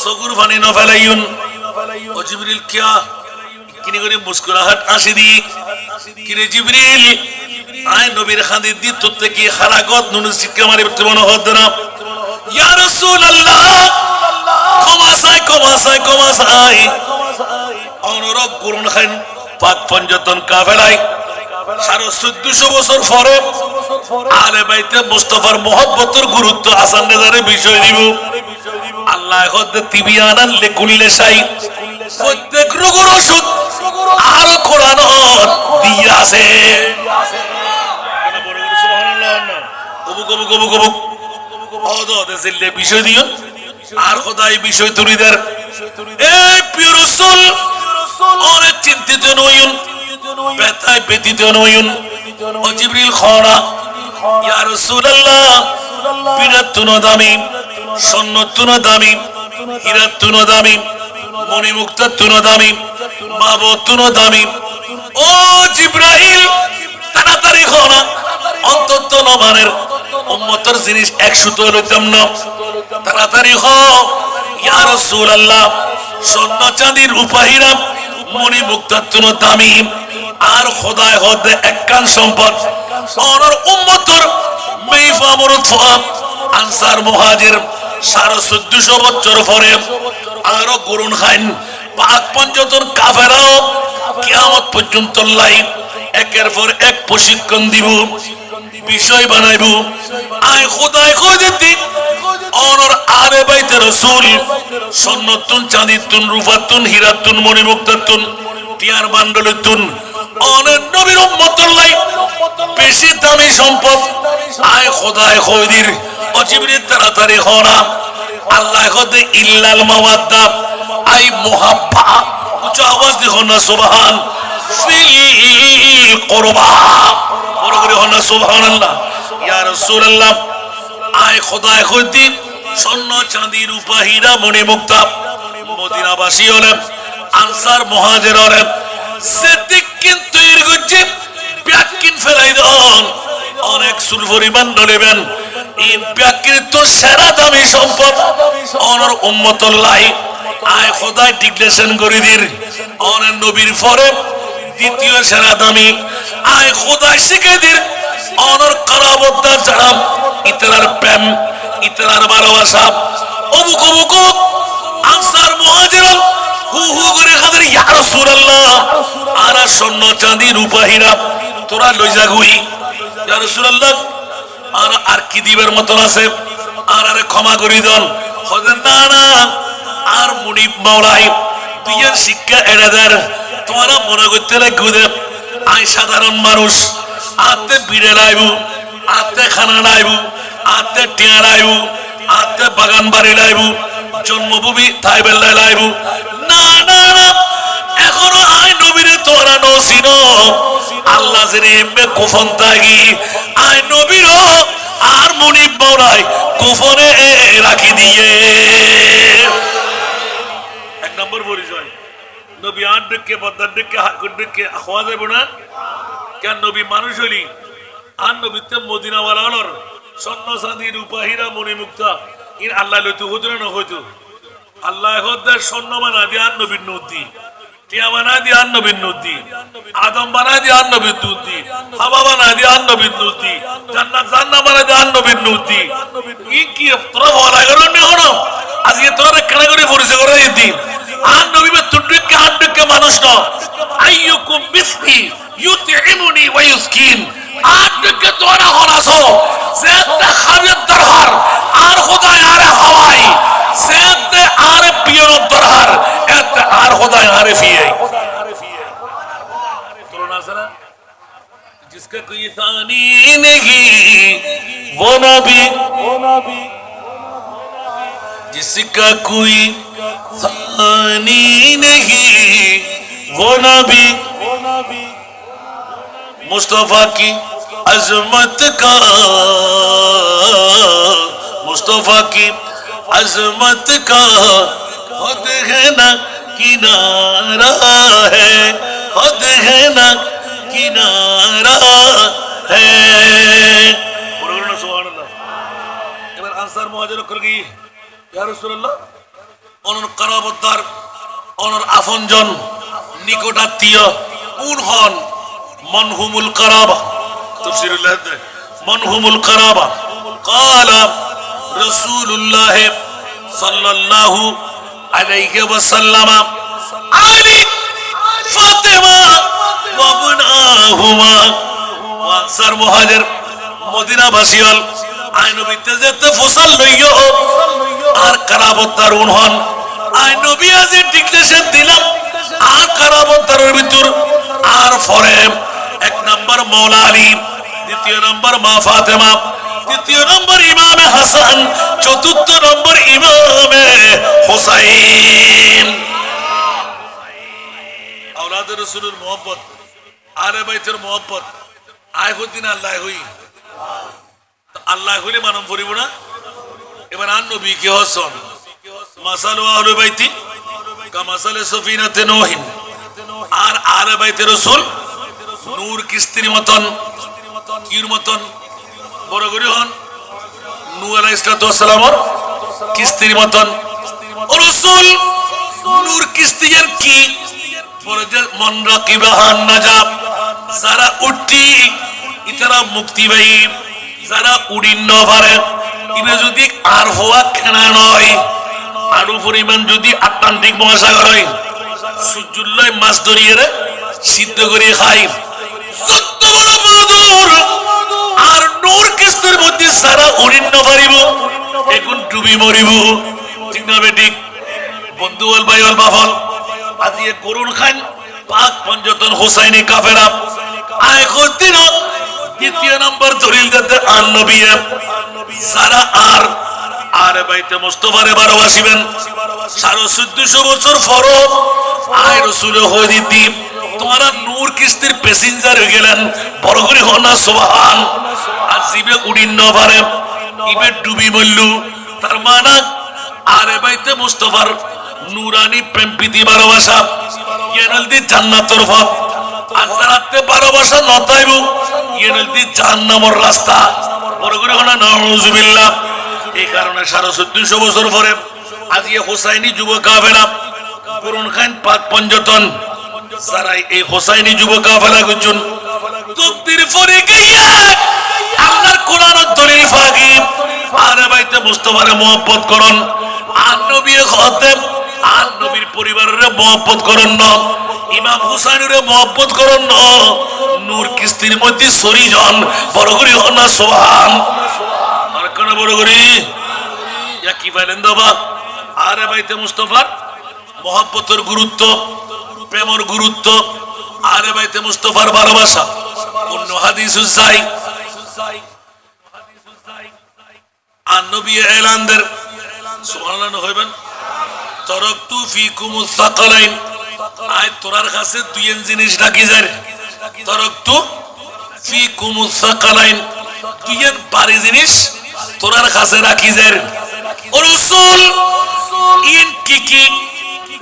সগুর funny ন ফেলাইউন ও জিবরিল কিয়া কিনি করে মুস্কুরাহাট আসি দি কিরে জিবরিল আয় নবীর খান্দি দি তোতে কি খারাগত নুন শিক্ষা মারি বর্তমান হদ না ইয়া রাসূলুল্লাহ ক্ষমা চাই অনুরোধ করুন খান পাক পঞ্জতন কাফেলায় 1450 বছর পরে আলে বাইতে মুস্তাফার মহব্বতের গুরুত্ব আসান নেজারে বিষয় দিব আল্লাহ হদে তিবিয়ানান লিকুল্লি শাই প্রত্যেক রোগের ওষুধ আর কোরআন দিয়া আছে সুবহানাল্লাহ অবুক ওদে বিষয় দিও আর খোদাই বিষয় তুলিদের এই প্রিয় রাসূল অনেক চিন্তিত নয়ুন ব্যথায় ব্যতীত নয়ুন ও জিবরিল খরা ইয়া রাসূলুল্লাহ বিরাতুন দামি সন্নতুন দামি হীরাতুন দামি মণিমুক্তাতুন দামি মাবতুন দামি ও জিবরাইল তাড়াতাড়ি খরা অন্তত নবানের উম্মতের জিনিস 100 তো লইতাম না তাড়াতাড়ি হ ইয়া রাসূলুল্লাহ স্বর্ণ চাঁদি রূপা হীরা মণিমুক্তাতুন দামি আর খোদায় হদে একখান সম্পদ অনর উম্মতর মেইফা মুরতফা আনসার মুহাজির 1450 বছর পরে আরো গুরুন খান পাক পঞ্জতন কাফেরাও কিয়ামত পর্যন্ত লাই একের পর এক প্রশিক্ষণ দিব বিষয় বানাইব আয় খোদায় খোদাতি অনর আলে বাইতে রাসূল সন্নতুন চাঁদিতুন রূপাতুন হীরাতুন মণিমুক্তাতুন টিয়ার বান্ডলতুন অনেক নবীর উম্মতের লাই বেশি দামি সম্পদ আয় খোদায় খোদির ও জিবরিল তাড়াতাড়ি হরা আল্লাহ খোদে ইল্লাল মাওয়াদ্দা আই মুহাব্বা উচ্চ আওয়াজ দেখো না সুবহান ফিল কুরবা বড় করে হনা সুবহানাল্লাহ ইয়া রাসূলুল্লাহ আয় খোদায় খোদি স্বর্ণ চাঁদি রূপা হীরা মণিমুক্তা মদিনাবাসী হলেন আনসার মুহাজির হলেন সিদ্দিক কিন্তু এর গজ্জে ব্যাকিন ফেলাই দেন অনেক সুল পরিমাণ নেবেন ইন ব্যাকিন তো সেরা দামি সম্পদ অনর উম্মতুল লাই আয় খোদায় ডিক্লেরেশন করে দির অনেক নবীর পরে দ্বিতীয় সেরা দামি আয় খোদায় শিখে দির অনর কারাবদ্দার যারা ইতরার প্রেম ইতরার ভালোবাসা অমুক আনসার মুহাজির হু করে খাদের ইয়া রাসূলুল্লাহ আর স্বর্ণ চাঁদি রূপা হীরা তোরা লই যাগুই ইয়া রাসূলুল্লাহ আর কি দিবের মতন আছে আরে ক্ষমা করি দেন হযরত না আর মুনিব মাওলাই দুইয়ের শিক্ষা এড়াদের তোমরা মনে করতে লাগবে আই সাধারণ মানুষ আতে বিড়ে লাইব আতে খানা লাইব আতে টিয়া লাইব আতে বাগান বাড়ি লাইব জন্মভূমি তাই বেলা লাইব না এখনো আই নবীরে তোরা নসিন আল্লাহ জেনে এমবে কুফন তাগি আই নবীর আর মুনিব মাওলাই কুফনে রাখি দিয়ে এক নম্বর পরিচয় নবী আট ডেকে বদার ডেকে হাকুর ডেকে হওয়া যাবে না কেন নবী মানুষ হলি আর নবীতে মদিনাওয়ালা হলর স্বর্ণ চাঁদি রূপা হীরা মণিমুক্তা ইন আল্লাহ লইতো হতো না হইতো আল্লাহ হদ্দার স্বর্ণ বানা দিয়ে আর নবীর নদী টিয়া বানা দিয়ে আর নবীর নদী আদম বানা দিয়ে আর নবীর নদী হাওয়া বানা দিয়ে আর নবীর নদী জান্নাত বানা দিয়ে আর নবীর নদী কি তোরা বলা গেল না হলো আজকে তোরা কেন করে পরিচয় করে দিন আর নবী তুড্ডুকে আড্ডুকে মানুষ না আইয়ুকুম মিসলি ইউতিমুনি ওয়া ইউসকিন আড্ডুকে তোরা হরাসো সেটা খাবির দরহার আর খোদায় আরে হাওয়াই সেতে আরে পিয়র দরহার এতে আর খোদায় আরে ফিয়ে তোরা না जिसका कोई सानी नहीं वो नबी जिसका कोई सानी नहीं वो नबी मुस्तफा की अजमत का मुस्तफा की अजमत का खुद है ना किनारा है खुद है ना किनारा है এবার আনসার মুহাজির করে কি ইয়া রাসূলুল্লাহ অনর কারাবদ্দার অনর আফনজন নিকটাত্মীয় কোন হন মনহুমুল কারাবা তাফসীরুল্লাহ মনহুমুল কারাবা قال رسول الله صلى الله عليه وسلم علي فاطمه وابناهما وانصار مهاجر মদিনা বাসিয়াল আইনবিতে যেতে ফসল লইও আর কারাবদ্দারুন হন আইনবী আজে ডিক্লেরেশন দিলাম আর কারাবদ্দারের ভিতর আর পরে এক নাম্বার মাওলা আলী দ্বিতীয় নাম্বার মা ফাতেমা তৃতীয় নম্বর ইমামে হাসান চতুর্থ নম্বর ইমামে হুসাইন আওলাদ রাসূলের মোহব্বত আলে বাইতের মোহব্বত আয় হদিন আল্লাহ হই আল্লাহ হইলে মানব করিব না এবার আর নবী কি হসন মাসালু আহলে বাইতি কামাসালে সফিনাতে নূহিন আর আলে বাইতে রাসূল নূর কিস্তির মতন কির মতন বড় করে হন নূহ আলাইহিস সালামের কিস্তির মতন রাসূল নূর কিস্তিয়ার কি বড় যে মন রাকিবাহান নাজাব যারা উঠি ইতারা মুক্তি পাই যারা উড়িন না পারে ইবে যদি আর হওয়া কেনা নয় আরো পরিমাণ যদি আটলান্টিক মহাসাগর হয় সূর্যুল্লাহ মাছ ধরিয়ে সিদ্ধ করে খাই যত বড় বাদুর আর নূর কিস্তির মধ্যে সারা উড়িন না পারিব এখন ডুবি মরিব ঠিক না বেঠিক বন্ধু বল ভাই বল বাফল আজিয়ে করুন খান পাক পঞ্জতন হুসাইনি কাফেরা আয় করতিন দ্বিতীয় নম্বর দলিল দিতে আর নবী সারা আর বাইতে মুস্তাফারে ভালোবাসিবেন 1450 বছর ফরজ আয় রাসূল হদিতি তোমারা নূর কিস্তির প্যাসেঞ্জার হয়ে গেলেন বড় করে হনা সুবহান আর জিবে উড়িন না পারে ইবে ডুবি মল্লু তার মানে আরে বাইতে মুস্তাফার নূরানি প্রেম প্রীতি ভালোবাসা ইয়ানলদি জান্নাতের পথ আখরাতে ভালোবাসা নতাইব ইয়ানলদি জাহান্নামের রাস্তা বড় করে হনা নাউজুবিল্লাহ এই কারণে 1450 বছর পরে আজকে হুসাইনি যুবক কাফেলা করুন খান পাক পঞ্জতন সারাই এই হুসাইনি যুবক কাফেলা গুজুন তকদির ফরে গিয়ে আল্লাহর কোরআনের দলিল ফাগি আরে বাইতে মুস্তাফারে মোহাব্বত করুন আর নবী খতেম আর নবীর পরিবারের মোহাব্বত করুন না ইমাম হুসাইনের মোহাব্বত করুন না নূর কিস্তির মধ্যে সরিজন বড় করে হনা সুবহান আর কোন বড় করে ইয়া কি বলেন বাবা আরে বাইতে মুস্তাফার মোহাব্বতের গুরুত্ব প্রেমের গুরুত্ব আরে বাইতে মুস্তাফার ভালোবাসা অন্য হাদিসে যাই আর নবী এলান দের সুবহানাল্লাহ হইবেন তারাকতু ফিকুমুস সাকালাইন আয় তোরার কাছে দুই জিনিস রাখি যায় তারাকতু ফিকুমুস সাকালাইন দুই বাড়ি জিনিস তোরার কাছে রাখি যায় ও রাসূল ইন কি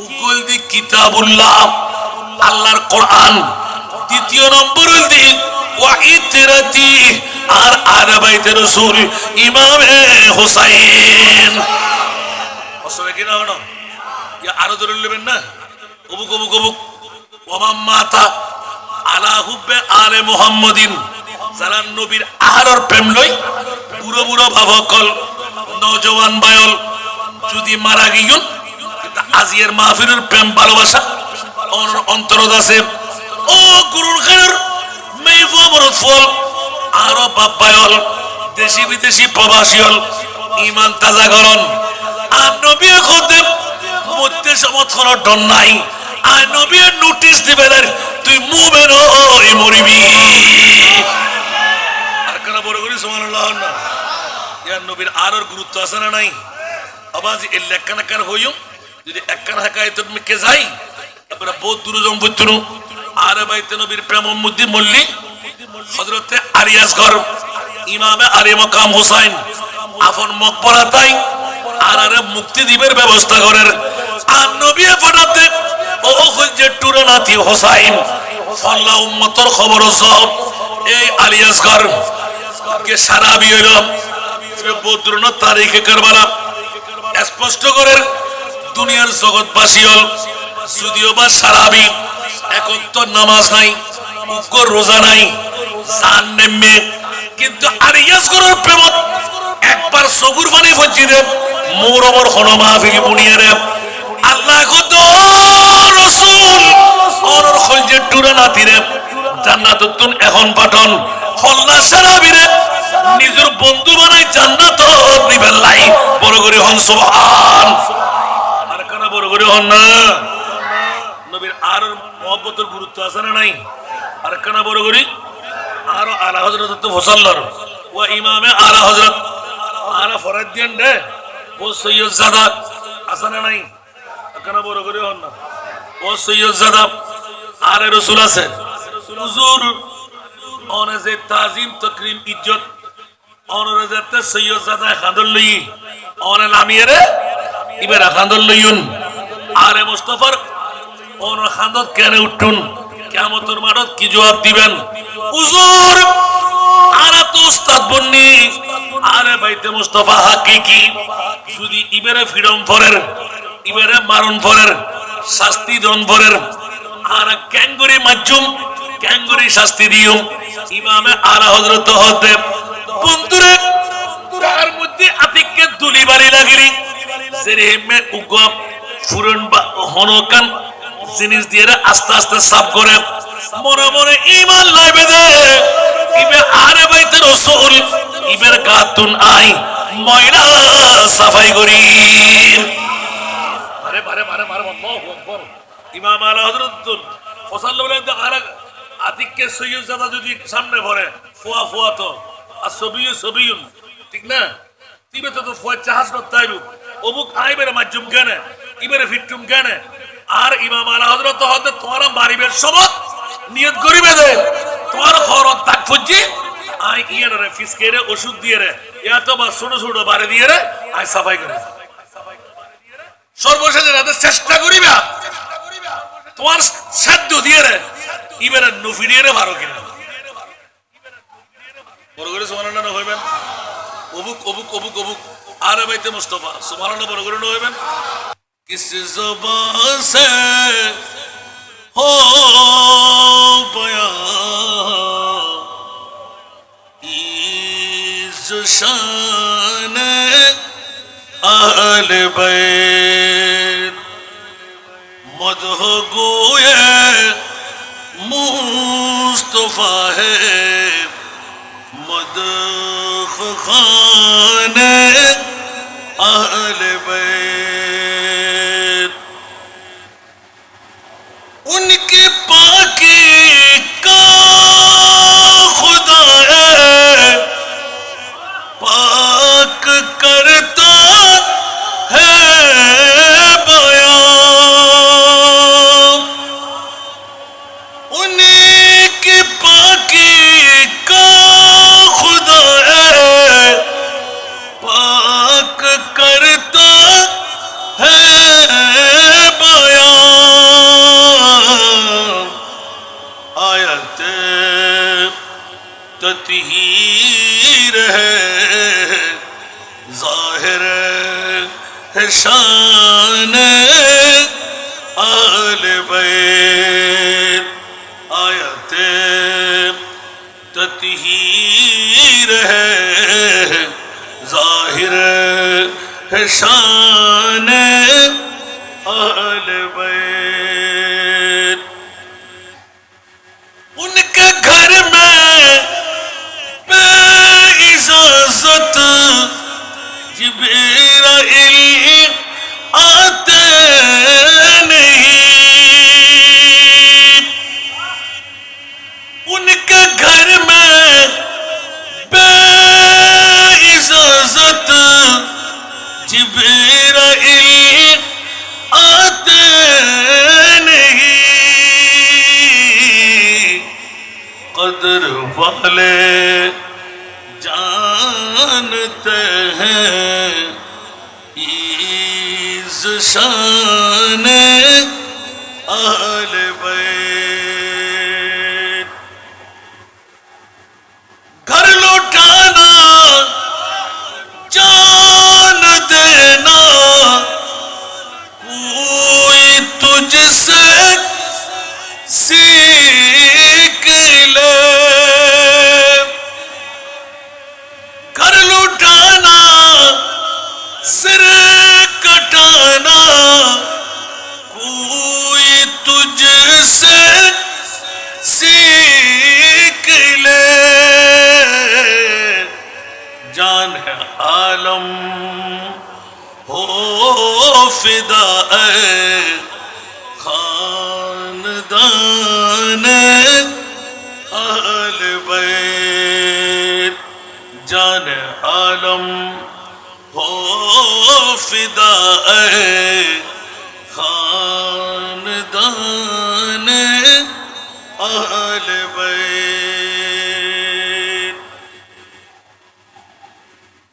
উকুল দি কিতাবুল্লাহ আল্লাহর কোরআন দ্বিতীয় নম্বর দি ওয়া ইতরাতি আর আলে বাইতে রাসূল ইমামে হুসাইন অসবে কি না হলো ইয়া আরো ধরে নেবেন না কবু কবু কবু ওমাম মাতা আলা হুব্বে আলে মুহাম্মাদিন যারা নবীর আহারের প্রেম লই বুড়ো বুড়ো ভাবকল নওজওয়ান বায়ল যদি মারা গিয়ুন আজিয়ের মাহফিলের প্রেম ভালোবাসা অন্তরত আছে ও গুরুর খায়ের মেইফো মরদ ফল আরো বাব্বায়ল দেশি বিদেশি প্রবাসী হল ইমান তাজা করন আর নবী খতে মধ্যে সমর্থন ডন নাই আর নবী নোটিশ দিবে তুই মুভমেন্ট ওই মরিবি আর কেন বড় করি সুবহানাল্লাহ না ইয়া নবীর আরর গুরুত্ব আছে না নাই আবাজ এই লেখানাকার হইও যদি একখান হাকায় তুমি কে যাই তারপরে বহুত দূর জম বইতুনু আরে বাইতে নবীর প্রেম মধ্যে মল্লি হযরতে আরিয়াস ঘর ইমামে আলী মাকাম হুসাইন আপন মকবরা তাই আর আরে মুক্তি দিবের ব্যবস্থা করেন আর নবী পড়াতে ও যে টুরানাতি হুসাইন ফল্লা উম্মতর খবর সব এই আলিয়াস ঘর কে সারা বিয়লাম বদরুন তারিখে কারবালা স্পষ্ট করেন দুনিয়ার জগৎবাসী হল যদিও বা সারাবি এখন তো নামাজ নাই রোজা নাই জান নেমে কিন্তু আর ইয়াস করার প্রেমত একবার সবুর পানি ফজি দে মোর ওমর হন মাহফিল বুনিয়ে দে আল্লাহ কত রাসূল অনর খলজে টুরা নাতিরে জান্নাতুন এখন পাঠন হল্লা সারাবিরে নিজের বন্ধু বানাই জান্নাত দিবেন লাই বড় করে হন সুবহান আর কেন বড় করে হন না নবীর আর মহব্বতের গুরুত্ব আছে না নাই আর কেন বড় করি আর আলা হযরত তো ফসল্লার ও ইমামে আলা হযরত আলা ফরজ দেন দে ও সৈয়দ জাদা আছে না নাই কেন বড় করে হন না ও সৈয়দ জাদা আর রাসূল আছে হুজুর ওনে যে তাজিম তাকরীম ইজ্জত ওনে যে সৈয়দ জাদা খাদল লই ওনে লামিয়ে রে ইবেরা খাদল লইউন আরে মুস্তাফার ওন খাদত কেন উঠুন কিয়ামতের মাঠত কি জবাব দিবেন হুজুর আরা তো উস্তাদ বন্নি আরে বাইতে মুস্তাফা হাকিকি যদি ইবেরে ফ্রিডম ফরের ইবেরে মারুন ফরের শাস্তি দন ফরের আর ক্যাঙ্গুরি মাজ্জুম ক্যাঙ্গুরি শাস্তি দিও ইমামে আলা হযরত হতে বন্ধুরে তার মধ্যে আতিককে দুলি বাড়ি লাগিলি সেরে মে উগম ফুরন বা হনকান জিনিস দিয়ে আস্তে আস্তে সাফ করে মনে মনে ঈমান লাইবে দে ইবে আরে বাইতে রাসূল ইবের গাতুন আই ময়লা সাফাই করি আরে বারে বারে বারে আল্লাহু আকবার ইমাম আলা হযরত ফসাল্লাল্লাহু আলাইহি আর আতিককে সৈয়দ জাদা যদি সামনে ভরে ফুয়া ফুয়া তো আর সবিয়ুন ঠিক না তিবে তো ফুয়া জাহাজ না তাইরু অমুক আইবের মাধ্যম কেন ইবেরে ফিটুম কেন আর ইমাম আলা হযরত হতে তোরা মারিবের সবত নিয়ত করিবে দে তোর খরচ তাক ফুজি আই ইয়ারে ফিসকেরে ওষুধ দিয়ে রে এত বা ছোট ছোট বারে দিয়ে রে আই সাফাই করে সর্বশেষে রাতে চেষ্টা করিবা তোমার সাধ্য দিয়ে রে ইবেরে নফি দিয়ে রে ভালো কিনা বড় করে সুবহানাল্লাহ না হইবেন অবুক অবুক অবুক অবুক আরে বাইতে মুস্তাফা সুবহানাল্লাহ বড় করে না হইবেন किस ज़बान से हो बयां इस शान अहल बैत मदह गोए मुस्तफा है मदह खाने अहल बैत उनके पाकी का खुदा है पाक करता है बयां उनके पाकी का खुदा है पाक करता है बयां आयत तत्हीर है जाहिर है शान आल बैत आयत तत्हीर है जाहिर है शान आल बैत उनके घर में बेइज्जत जिब्राइल आते नहीं उनके घर में बेइज्जत जिब्राइल आते नहीं कदर वाले जानते हैं इस शान अहल बैत घर लौटाना जान देना सिरे कटाना कोई तुझसे सीख ले जान है आलम हो फिदा खानदान अहल बैत जान आलम हो फिदा खानदान अहल बैत।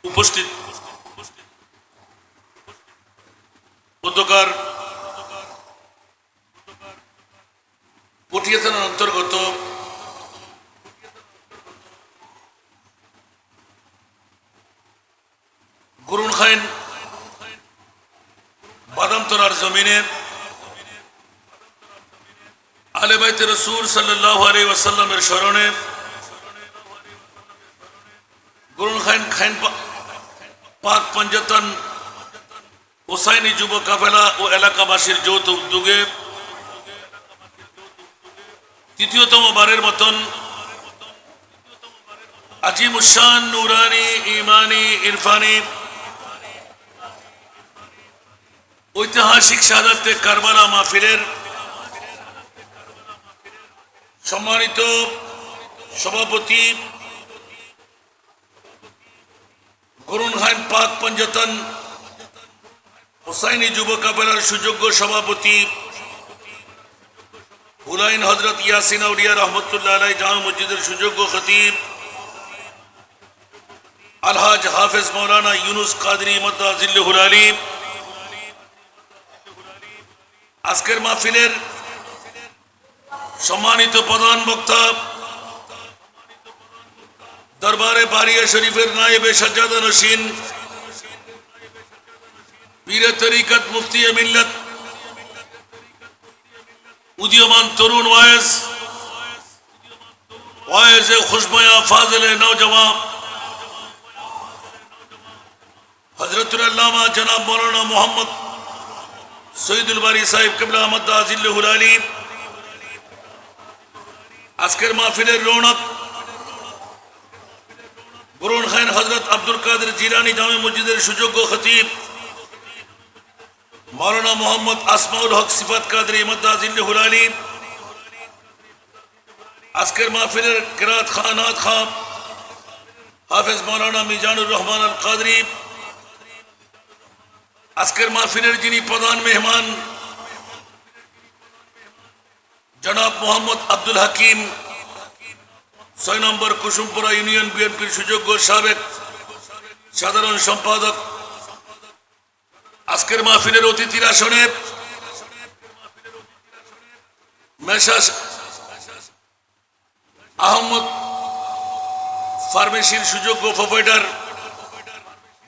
उपस्थित পতাকার পটিয়া থানার অন্তর্গত গুরুনখাইন বাদামতলার জমিনে আলে বাইতে রাসূল সাল্লাল্লাহু আলাইহি ওয়াসাল্লামের স্মরণে গুরুনখাইন খাইন পাক পঞ্জতন হুসাইনি যুব কাফেলা ও এলাকাবাসীর যৌথ উদ্যোগে তৃতীয়তম বারের মতন আজিমুশান নুরানি ইমানি ইরফানি ঐতিহাসিক শাহাদাতে কারবালা মাহফিলের সম্মানিত সভাপতি গুরুনখাইন পাক পঞ্জতন হুসাইনি যুব কাফেলার সুযোগ্য সভাপতি হুলাইন হযরত ইয়াসিন আউলিয়া রহমতুল্লাহ আলাইহি জামে মসজিদের সুযোগ্য খতিব আলহাজ হাফেজ মাওলানা ইউনুস কাদরি মাদাজিল্লাহুল আলী, আজকের মাহফিলের সম্মানিত প্রধান বক্তা দরবারে বারিয়া শরীফের নায়েবে সাজ্জাদা নশীন পীর তরিকত মুফতি মিল্লত উদীয়মান তরুণ ওয়াইজ খুশবয়া ফাজিল নওজওয়ান হযরতুল আল্লামা জনাব মাওলানা মোহাম্মদ সৈয়দুল বারী সাহেব কিবলা আহমদ আজিল্লাহুল আলী, আজকের মাহফিলের রৌনক গুরুনখাইন হযরত আব্দুল কাদের জিলানী জামে মসজিদের সুযোগ্য খতিব মাওলানা মোহাম্মদ আসমাউল হক সিফাত কাদরি মাদাজিল্লাহুল আলী, আজকের মাহফিলের কিরাত খানাত খান হাফেজ মাওলানা মিজানুর রহমান আল কাদরি, আজকের মাহফিলের যিনি প্রধান মেহমান জনাব মোহাম্মদ আব্দুল হাকিম ৬ নম্বর কুসুমপুরা ইউনিয়ন বিএনপির সুযোগ্য সাবেক সাধারণ সম্পাদক, আজকের মাহফিলের অতিথির আসনে মেসাস আহমদ ফার্মেসির সুযোগ্য প্রোপাইটার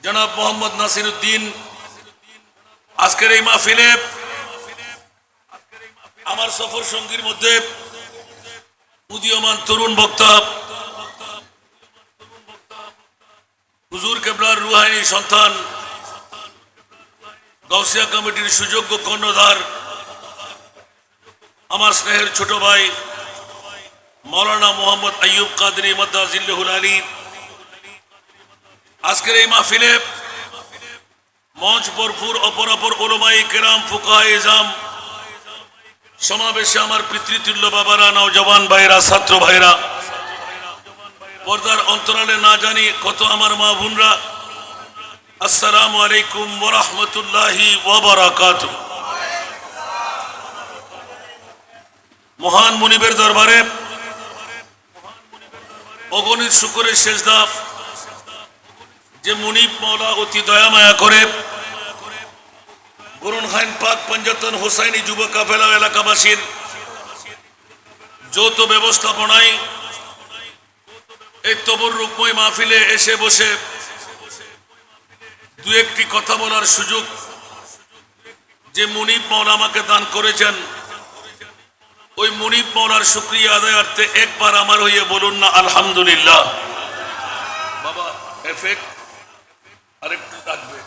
জনাব মোহাম্মদ নাসির উদ্দিন, আজকের এই মাহফিলে আমার সফর সঙ্গীর মধ্যে উদীয়মান তরুণ বক্তা হুজুর কেবলার রুহানি সন্তান গাউসিয়া কমিটির সুযোগ্য কর্ণধার আমার স্নেহের ছোট ভাই মাওলানা মোহাম্মদ আইয়ুব কাদরি মাদাজিল্লাহুল আলী, আজকের এই মাহফিলে মঞ্চ ভরপুর অপরাপর উলামায়ে কেরাম ফুকাহায়ে ইজাম সমাবেশে আমার পিতৃতুল্য বাবারা, নওজওয়ান ভাইরা, ছাত্র ভাইরা, পর্দার অন্তরালে না জানি কত আমার মা বোনরা, আসসালামু আলাইকুম ওয়া রাহমাতুল্লাহি ওয়া বারাকাতুহু। মহান মুনিবের দরবারে অগণিত শুকরের সেজদা যে মুনিব মাওলা অতি দয়া মায়া করে গুরুনখাইন পাক পঞ্জতন হুসাইনি যুব কাফেলা এলাকাবাসীর যৌথ ব্যবস্থাপনায় এই তবরুকময় মাহফিলে এসে বসে দু একটি কথা বলার সুযোগ যে মুনিব মাওলা আমাকে দান করেছেন, ওই মুনিব মাওলার শুকরিয়া আদায়ার্থে একবার আমার হইয়ে বলুন না আলহামদুলিল্লাহ। বাবা এফেক্ট আরেকটু থাকবে,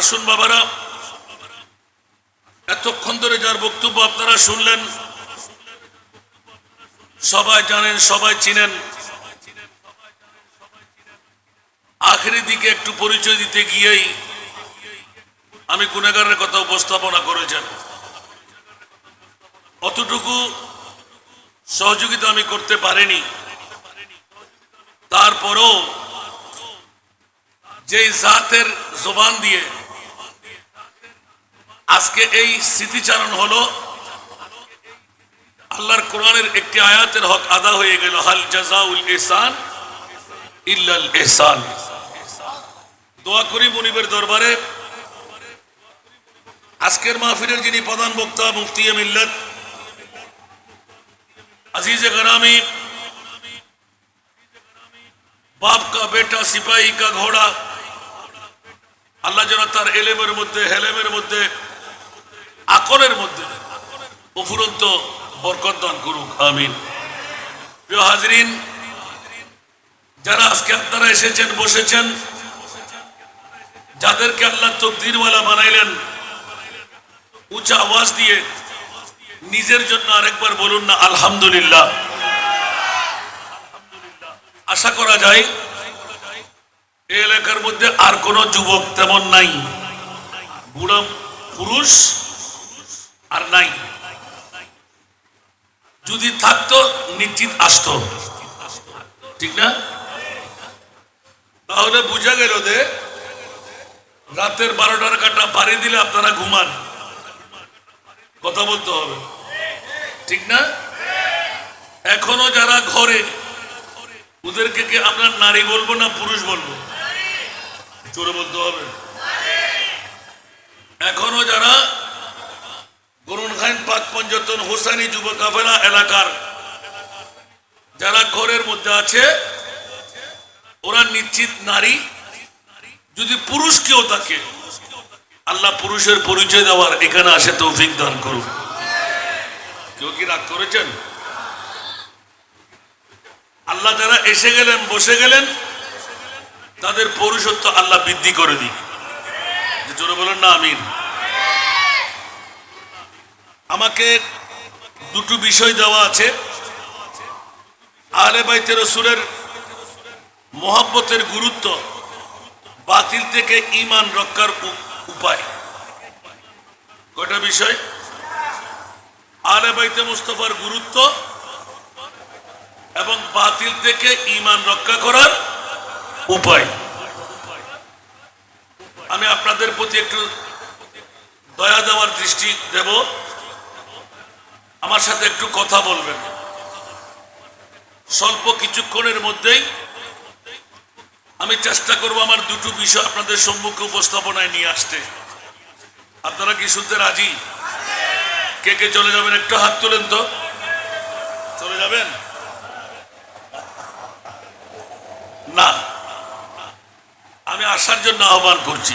আসুন বাবারা, এতক্ষণ ধরে যার বক্তব্য আপনারা শুনলেন, সবাই জানেন, সবাই চিনেন। আখেরি দিকে একটু পরিচয় দিতে গিয়েই আমি গুনাহগারের কথা উপস্থাপনা করেছেন। অতটুকু সহযোগিতা আমি করতে পারিনি। তারপরও যেই জাতের জবান দিয়ে আজকে এই স্মৃতিচারণ হলো, আল্লাহর কোরআনের একটি আয়াতের হক আদা হয়ে গেল, হাল জাযাউল ইহসান ইল্লাল ইহসান। দোয়া করি মুনিবের দরবারে আজকের মাহফিলের যিনি প্রধান বক্তা, মুফতি মিল্লাত अजीज गरामी, बाप का बेटा, सिपाही का घोड़ा, আল্লাহ যেন তার এলেমের মধ্যে, হেলেমের মধ্যে, আকলের মধ্যে অফুরন্ত বরকত দান করুক, আমিন। প্রিয় হাজরিন, যারা আজকে আপনারা এসেছেন, বসেছেন, যাদেরকে আল্লাহ তকদিরওয়ালা বানাইলেন, উঁচা আওয়াজ দিয়ে নিজের জন্য আরেকবার বলুন না আলহামদুলিল্লাহ। আশা করা যায় এই এলাকার মধ্যে আর কোন যুবক তেমন নাই, বুড়া পুরুষ আর নাই। যদি থাকতো নিশ্চিত আসতো, ঠিক না? তাহলে বুঝা গেল যে রাতের 12টার কাটা পাড়ি দিলে আপনারা ঘুমান। কথা বলতে হবে, ঠিক না? এখনো যারা ঘরে, ওদেরকে কি আমরা নারী বলবো না পুরুষ বলবো? জোরে বলতে হবে। এখনো যারা গরুনখান পাক পঞ্জতন হোসাইনি যুব কাফেলা এলাকার যারা ঘরের মধ্যে আছে, ওরা নিশ্চিত নারী। যদি পুরুষ কেউ থাকে, আল্লাহ পুরুষের পরিচয় দেওয়ার এখানে আসে তৌফিক দান করুন। কেউ কি রাগ করেছেন? আল্লাহ যারা এসে গেলেন, বসে গেলেন, তাদের পৌরুষত্ব আল্লাহ বৃদ্ধি করে দিক। জোরে বলেন না আমিন। আমাকে দুটো বিষয় দেওয়া আছে। আহলে বাইতে রাসূলের মুহাব্বতের গুরুত্ব, বাতিল থেকে ঈমান রক্ষার উপায়। কয়টা বিষয়? আহলে বাইতে মুস্তাফার গুরুত্ব এবং বাতিল থেকে ঈমান রক্ষা করার উপায়। আমি আপনাদের প্রতি একটু দয়া দেওয়ার দৃষ্টি দেব, আমার সাথে একটু কথা বলবেন। স্বল্প কিছুক্ষণের মধ্যেই আমি চেষ্টা করব আমার দুটো বিষয় আপনাদের সম্মুখে উপস্থাপনায় নিয়ে আসতে। আপনারা কি শুনতে রাজি? কে কে চলে যাবেন একটু হাত তোলেন তো। চলে যাবেন না? আমি আসার জন্য আহ্বান করছি,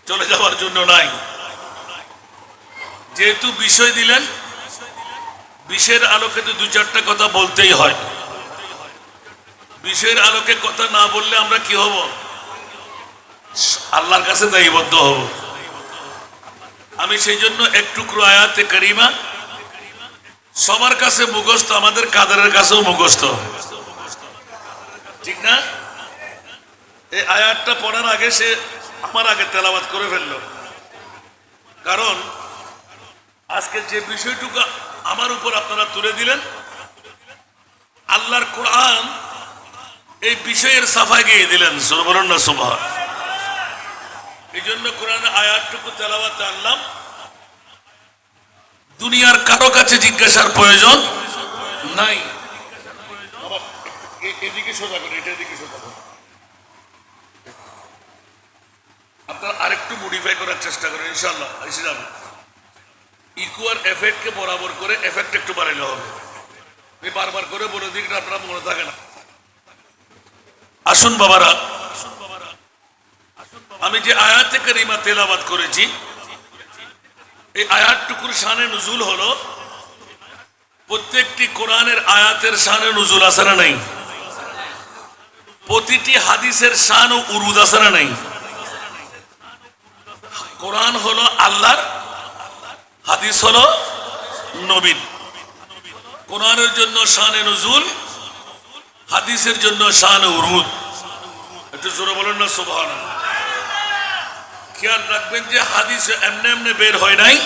চলে যাওয়ার জন্য নাই। যেহেতু বিষয় দিলেন, বিষয়ের আলোকে তো দু চারটা কথা বলতেই হয়। বিষয়ের আলোকে কথা না বললে আমরা কি হব? আল্লাহর কাছে দায়বদ্ধ হব। আমি সেই জন্য একটু আয়াতে কারিমা সবার কাছে মুখস্থ, আমাদের কাদেরের কাছেও মুখস্থ, ঠিক না? এই আয়াতটা পড়ার আগে সে আমার আগে তেলাওয়াত করে ফেললো, কারণ আজকে যে বিষয়টুকু আমার উপর আপনারা তুলে দিলেন, আল্লাহর কোরআন এই বিষয়ের সাফাই গিয়ে দিলেন। বলুন না সুবহান। এই জন্য কোরআনের আয়াতটুকু তেলাওয়াতে আনলাম। দুনিয়ার কারো কাছে জিজ্ঞাসার প্রয়োজন নাই। এদিকে সোজা করে, এটা এদিকে সোজা করে। আপনারা আরেকটু মডিফাই করার চেষ্টা করেন, ইনশাআল্লাহ এসে যাবে। ইকুয়ার এফেক্টকে বরাবর করে এফেক্ট একটু বাড়াইলে হবে। আমি বারবার করে বলে দিই, আপনারা মনে থাকে না। আসুন বাবারা, আমি যে আয়াতে কারিমা তেলাওয়াত করেছি, এই আয়াতটুকুর শানে নুজুল হলো, প্রত্যেকটি কোরআনের আয়াতের শানে নুজুল আছে না নাই? প্রতিটি হাদিসের শান ও উরুদ আছে না নাই? কোরআন হলো আল্লাহর, হাদিস হলো নবীর। কোরআনের জন্য শানে নুজুল, হাদিসের জন্য শানে উরুদ। একটু জোরে বলেন না সুবহানাল্লাহ। খেয়াল রাখবেন যে হাদিস এমনি এমনি বের হয় নাই,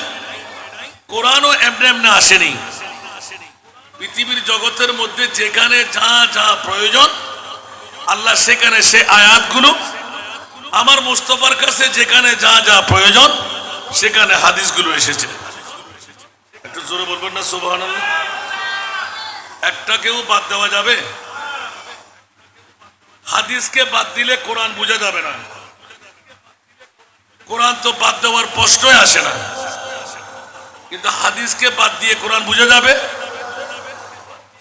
কোরআনও এমনি এমনি আসেনি। পৃথিবীর জগতের মধ্যে যেখানে যা যা প্রয়োজন আল্লাহ সেখানে সে আয়াতগুলো, আমার মুস্তাফার কাছে যেখানে যা যা প্রয়োজন সেখানে হাদিসগুলো এসেছে। একটু জোরে বলবেন না সুবহানাল্লাহ। একটাকেও বাদ দেওয়া যাবে? হাদিসকে বাদ দিলে কোরআন বোঝা যাবে না। কোরআন তো বাদ দেওয়ার প্রশ্নই আসে না, কিন্তু হাদিসকে বাদ দিয়ে কোরআন বোঝা যাবে।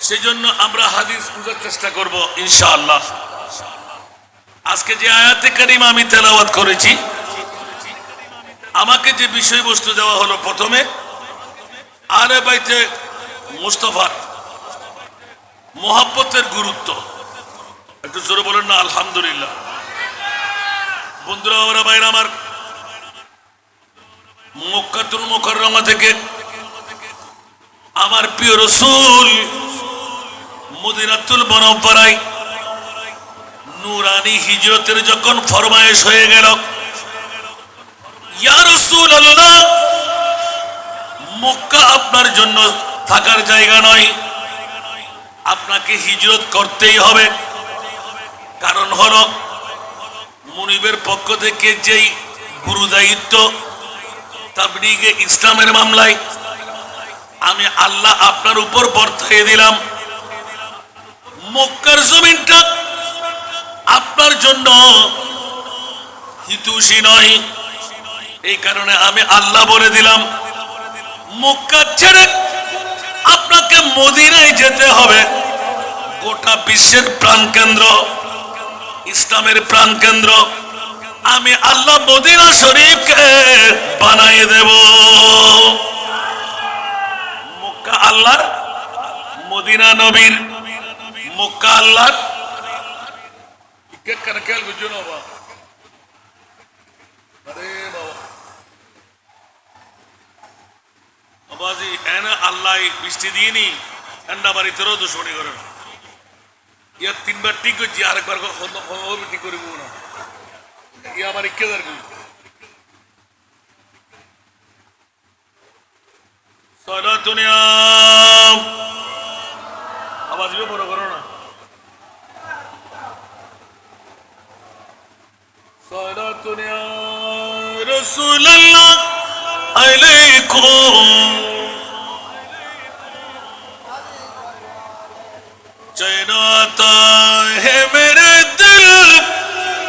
সেই জন্য আমরা হাদিস বোঝার চেষ্টা করব ইনশাআল্লাহ। আজকে যে আয়াতে কারিমা আমি তেলাওয়াত করেছি, আমাকে যে বিষয়বস্তু দেওয়া হলো প্রথমে আহলে বাইতে মুস্তাফার মুহাব্বতের গুরুত্ব। একটু জোরে বলেন না আলহামদুলিল্লাহ। বন্ধুরা, ওরা বাইরে আমার, মক্কাতুল মুকাররমা থেকে আমার প্রিয় রাসূল মদিনাতুল মুনাওয়ারায় নূরানি হিজরতের যখন ফরমায়েশ হয়ে গেল, ইয়া রাসূলুল্লাহ, মক্কা আপনার জন্য থাকার জায়গা নয়, আপনাকে হিজরত করতেই হবে। কারণ হলো মুনিবের পক্ষ থেকে যেই গুরু দায়িত্ব তাবলীগে ইসলামের মামলায় আমি আল্লাহ আপনার উপর বর্তাইয়ে দিলাম। মক্কার জমিনটা আপনার জন্য হিতৈষী নয়, এই কারণে আমি আল্লাহ বলে দিলাম মক্কা ছেড়ে আপনাকে মদিনায় যেতে হবে। গোটা বিশ্বের প্রাণকেন্দ্র, ইসলামের প্রাণকেন্দ্র আমি আল্লাহ মদিনা শরীফকে বানাই দেব। মক্কা আল্লাহর, মদিনা নবীর। মক্কা আল্লাহর, খেয়াল বুঝছো না বাবা? আরে বাবা বাবাজি, এনে আল্লাহ বৃষ্টি দিইনি, ঠান্ডা বাড়িতেও দুশ্মনী করেন। ইয়ার তিনবার ঠিক করছি, আরেকবার ঠিক করিব না। ইয়ে আমার ইচ্ছেদার করি দুনিয়া আওয়াজ বড় করো না। দুনিয়া রাসূলুল্লাহ আলাইকুম चैनाता है मेरे दिल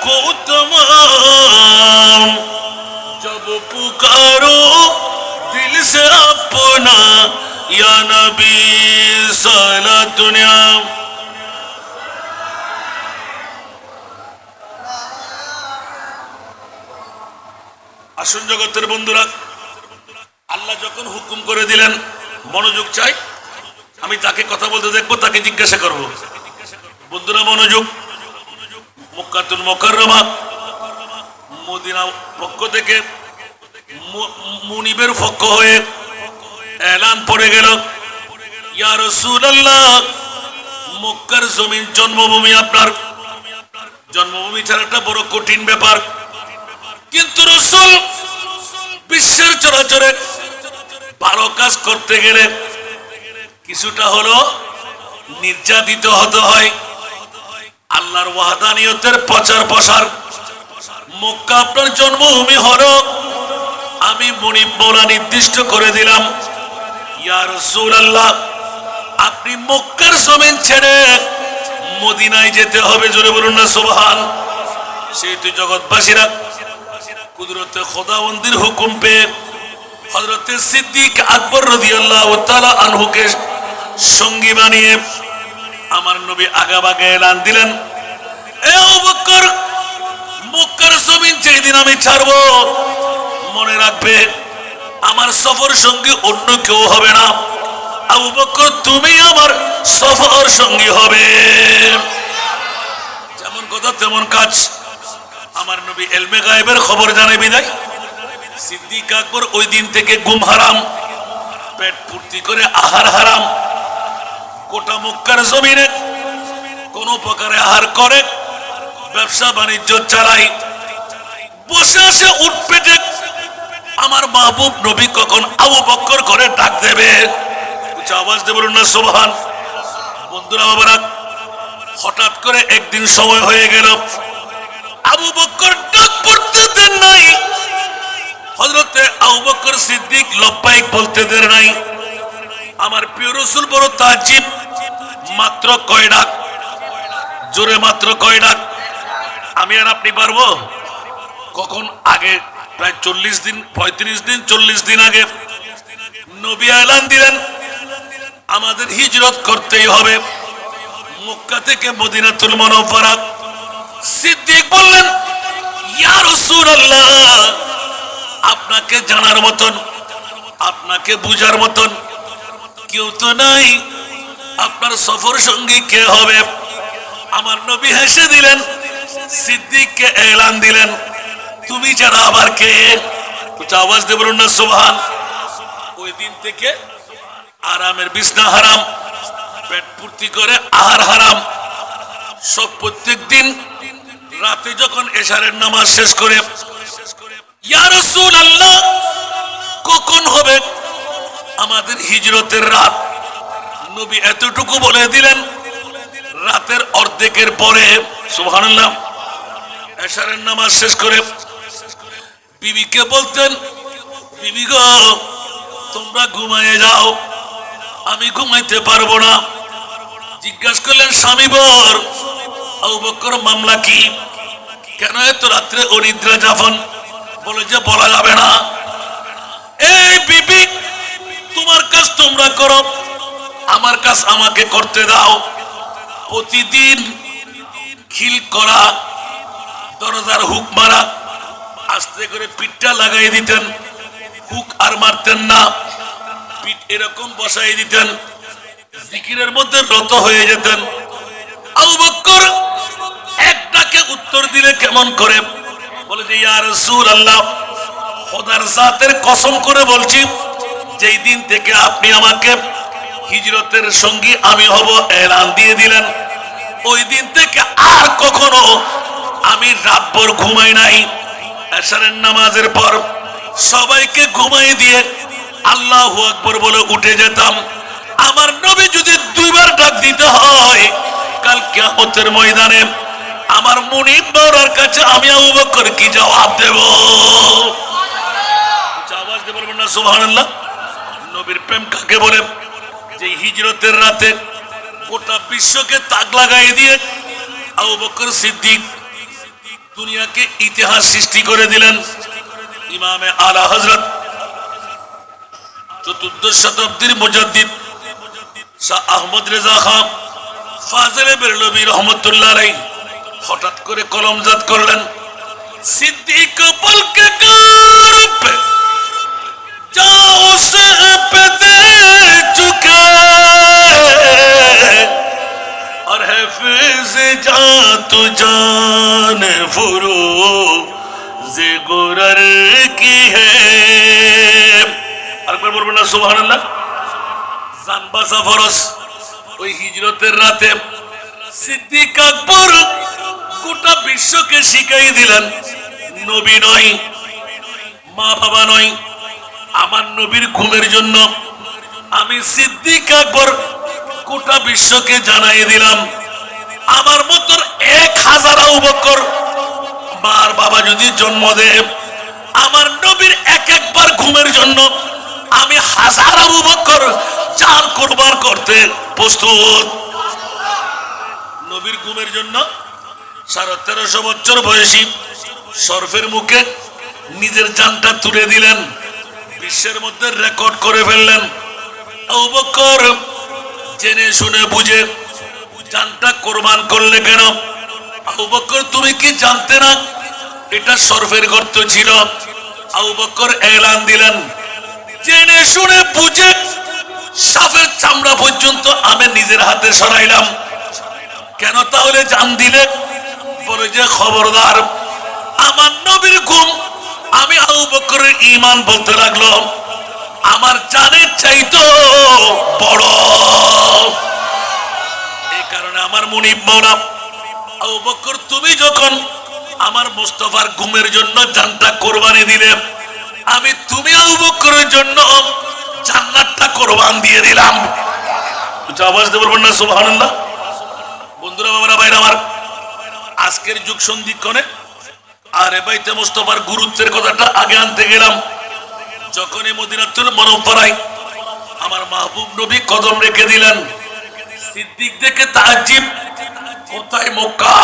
को तमाम, जब पुकारो दिल से अपना या नबी साला दुनिया। আসুন জগতের বন্ধুরা, আল্লাহ যখন হুকুম করে দিলেন, মনোযোগ চাই, আমি তাকে কথা বলতে দেখবো, তাকে জিজ্ঞাসা করবো। বন্ধুরা মনোযোগ। মক্কাতুল মুকাররমা মদিনা পক্ষ থেকে মুনিবের পক্ষ হয়ে এলান পড়ে গেল, ইয়া রাসূলুল্লাহ, মক্কার জমিন জন্মভূমি আপনার। জন্মভূমি ছাড়াটা বড় কঠিন ব্যাপার, কিন্তু রাসূল বিশ্বের চরাচরে ভালো কাজ করতে গেলে কিছুটা হলো নির্যাতিত হতে হয়। আল্লাহর ওয়াহদানিয়তের প্রচার প্রসার। মক্কা আপনার জন্মভূমি হলো, আমি মুনিব মওলা নির্দিষ্ট করে দিলাম, ইয়া রাসূলুল্লাহ, আপনি মক্কার জমিন ছেড়ে মদিনায় যেতে হবে। জোরে বলুন না সুবহান। সেহেতু জগৎবাসীরা কুদরতে খোদাবন্দির হুকুম পেয়ে হযরতে সিদ্দিক আকবর রাদিয়াল্লাহু তাআলা আনহুকে সঙ্গী বানিয়ে আমার নবী আগাবাগে এলান দিলেন, এ আবু বকর, মক্কার জমিন যেদিন আমি ছাড়বো, মনে রাখবে আমার সফর সঙ্গী অন্য কেউ হবে না। আবু বকর, তুমি আমার সফর সঙ্গী হবে। যেমন কথা তেমন কাজ। আমার নবী ইলমে গায়েবের খবর জানে বিদায় সিদ্দিক আকবর ওই দিন থেকে ঘুম হারাম, পেট পূর্তি করে আহার হারাম। গোটা মক্কার জমিনে কোন প্রকারে আহার করে, ব্যবসা বাণিজ্য চালাই, বসে আসে উঠ পেটে। আমার মাহবুব নবী কখন আবু বকর করে ডাক দেবে, আওয়াজ দেব না সুবহান। বন্ধুরা বাবারা, হঠাৎ করে একদিন সময় হয়ে গেল, আবু বকর ডাক পড়তে দেন নাই। হযরতে আবু বকর সিদ্দিক লব্বাইক বলতে দেন নাই। আমার প্রিয় রাসূল বড় তাজিব, মাত্র কয় ডাক? জোরে মাত্র কয় ডাক? আমি আর আপনি পারবো? কখন আগে, প্রায় 40 দিন, 35 দিন, 40 দিন আগে নবী এলান দিলেন আমাদের হিজরত করতেই হবে মক্কা থেকে মদিনাতুল মুনাওয়ারা। সিদ্দিক বললেন, ইয়া রাসূলুল্লাহ, আপনাকে জানার মতন, আপনাকে বুঝার মতন কেউ তো নাই, আপনার সফর সঙ্গী কে হবে? আমার নবী হেসে দিলেন, সিদ্দিককে এলান দিলেন, তুমি যারা আবার কে? আওয়াজ দিয়ে বলুন না সুবহান। ওই দিন থেকে আরামের বিছনা হারাম, পেট পূর্তি করে আহার হারাম। সব প্রত্যেক দিন রাতে যখন এশারের নামাজ শেষ করে, ইয়া রাসূলুল্লাহ, কখন হবে আমাদের হিজরতের রাত? নবী এতটুকু বলে দিলেন, রাতের অর্ধেকের পরে। সুবহানাল্লাহ। এশারের নামাজ শেষ করে বিবিকে বলতেন, বিবি গো, তোমরা ঘুমায়ে যাও, আমি ঘুমাইতে পারবো না। জিজ্ঞাসা করলেন, স্বামী বর, আবু বকর মামলা কি? কেন এত রাত্রে অনিদ্রা যাপন? বলে যে বলা যাবে না। এই বিবি, তোমার কাজ তোমরা করো, আমার কাজ আমাকে করতে দাও। প্রতিদিন খিল করা, দরজার হুক মারা, আস্তে করে পিঠটা লাগাই দিতেন, হুক আর মারতেন না, পিঠ এরকম বসাই দিতেন, জিকিরের মধ্যে রত হয়ে যেতেন। আবু বকর একটাকে উত্তর দিলে কেমন করে? বলে যে, ইয়া রাসূলুল্লাহ, খোদার জাতের কসম করে বলছি, যেই দিন থেকে আপনি আমাকে হিজরতের সঙ্গী আমি হব এলান দিয়ে দিলেন, ওই দিন থেকে আর কখনো আমি রাতভর ঘুমাই নাই। এশারের নামাজের পর সবাইকে ঘুমাই দিয়ে আল্লাহু আকবার বলে উঠে যেতাম। আমার নবী যদি 2 বার ডাক দিতে হয়, কাল কিয়ামতের ময়দানে আমার মুনিব মাওলার কাছে আমি আবু বকর কি জবাব দেব? আওয়াজ দিয়ে বলবেন না সুবহানাল্লাহ। নবীর প্রেম কাকে বলে? যে হিজরতের রাতে গোটা বিশ্বকে তাক লাগাই দিয়ে আবু বকর সিদ্দিক দুনিয়াকে ইতিহাস সৃষ্টি করে দিলেন। ইমামে আলা হযরত 14 শতাব্দীর মুজাদ্দিদ শাহ আহমদ রেজা খান ফাজলে বেরলভী রহমতুল্লাহ আলাইহি হঠাৎ করে কলমজাত করলেন, সিদ্দিক বলকে কারপ যাও সে पे दे चुके और हफीज जा तू जान फुरूज़ गुरर की है। আরেকবার বলবেন না সুবহানাল্লাহ। জান বাঁচা ফরজ। ওই হিজরতের রাতে সিদ্দিক আকবর গোটা বিশ্বকে শিখাই দিলেন, নবী নয়, মা বাবা নয়, আমার নবীর ঘুমের জন্য আমি সিদ্দিক আকবর গোটা বিশ্বকে জানাই দিলাম, আমার মতো 1000 আবু বকর মার বাবা যদি জন্ম দেয়, আমার নবীর একবার ঘুমের জন্য আমি 1000 আবু বকর জান কুরবান করতে প্রস্তুত। নবীর ঘুমের জন্য 13.5 বছর বয়সী শরফের মুখে নিজের জানটা তুলে দিলেন, বিশ্বের মধ্যে রেকর্ড করে ফেললেন। আবু বকর জেনে শুনে বুঝে জানটা কোরবান করলে কেন? আবু বকর তুমি কি জানতে না এটা শরফের গর্ত ছিল? আবু বকর এলান দিলেন, জেনে শুনে বুঝে সাপের চামড়া পর্যন্ত আমি নিজের হাতে সরাইলাম। কেন তাহলে জান দিলে? বলে যে খবরদার, আমার নবীর ঘুম আমি আবু বকরের ঈমান বলতে লাগলো আমার জানের চাইতো বড়। এই কারণে আমার মুনিব মাওলা আবু বকর তুমি যখন আমার মুস্তাফার ঘুমের জন্য জানটা কোরবানি দিলে আমি তুমি আবু বকরের জন্য জান্নাতটা কোরবান দিয়ে দিলাম। আওয়াজ দিয়ে বলবেন না সুবহানাল্লাহ। বন্ধুরা বাবারা ভাইরা আমার, আজকের যুগ সন্ধিক্ষণে আর বাইতে মুস্তাফার গুরুত্বের কথাটা আগে আনতে গেলাম। যখনই মদিনাতুল মুনাওয়ারায় আমার মাহবুব নবী কদম রেখে দিলেন, সিদ্দিক দেখে তাজ্জুব, কোথায় মক্কা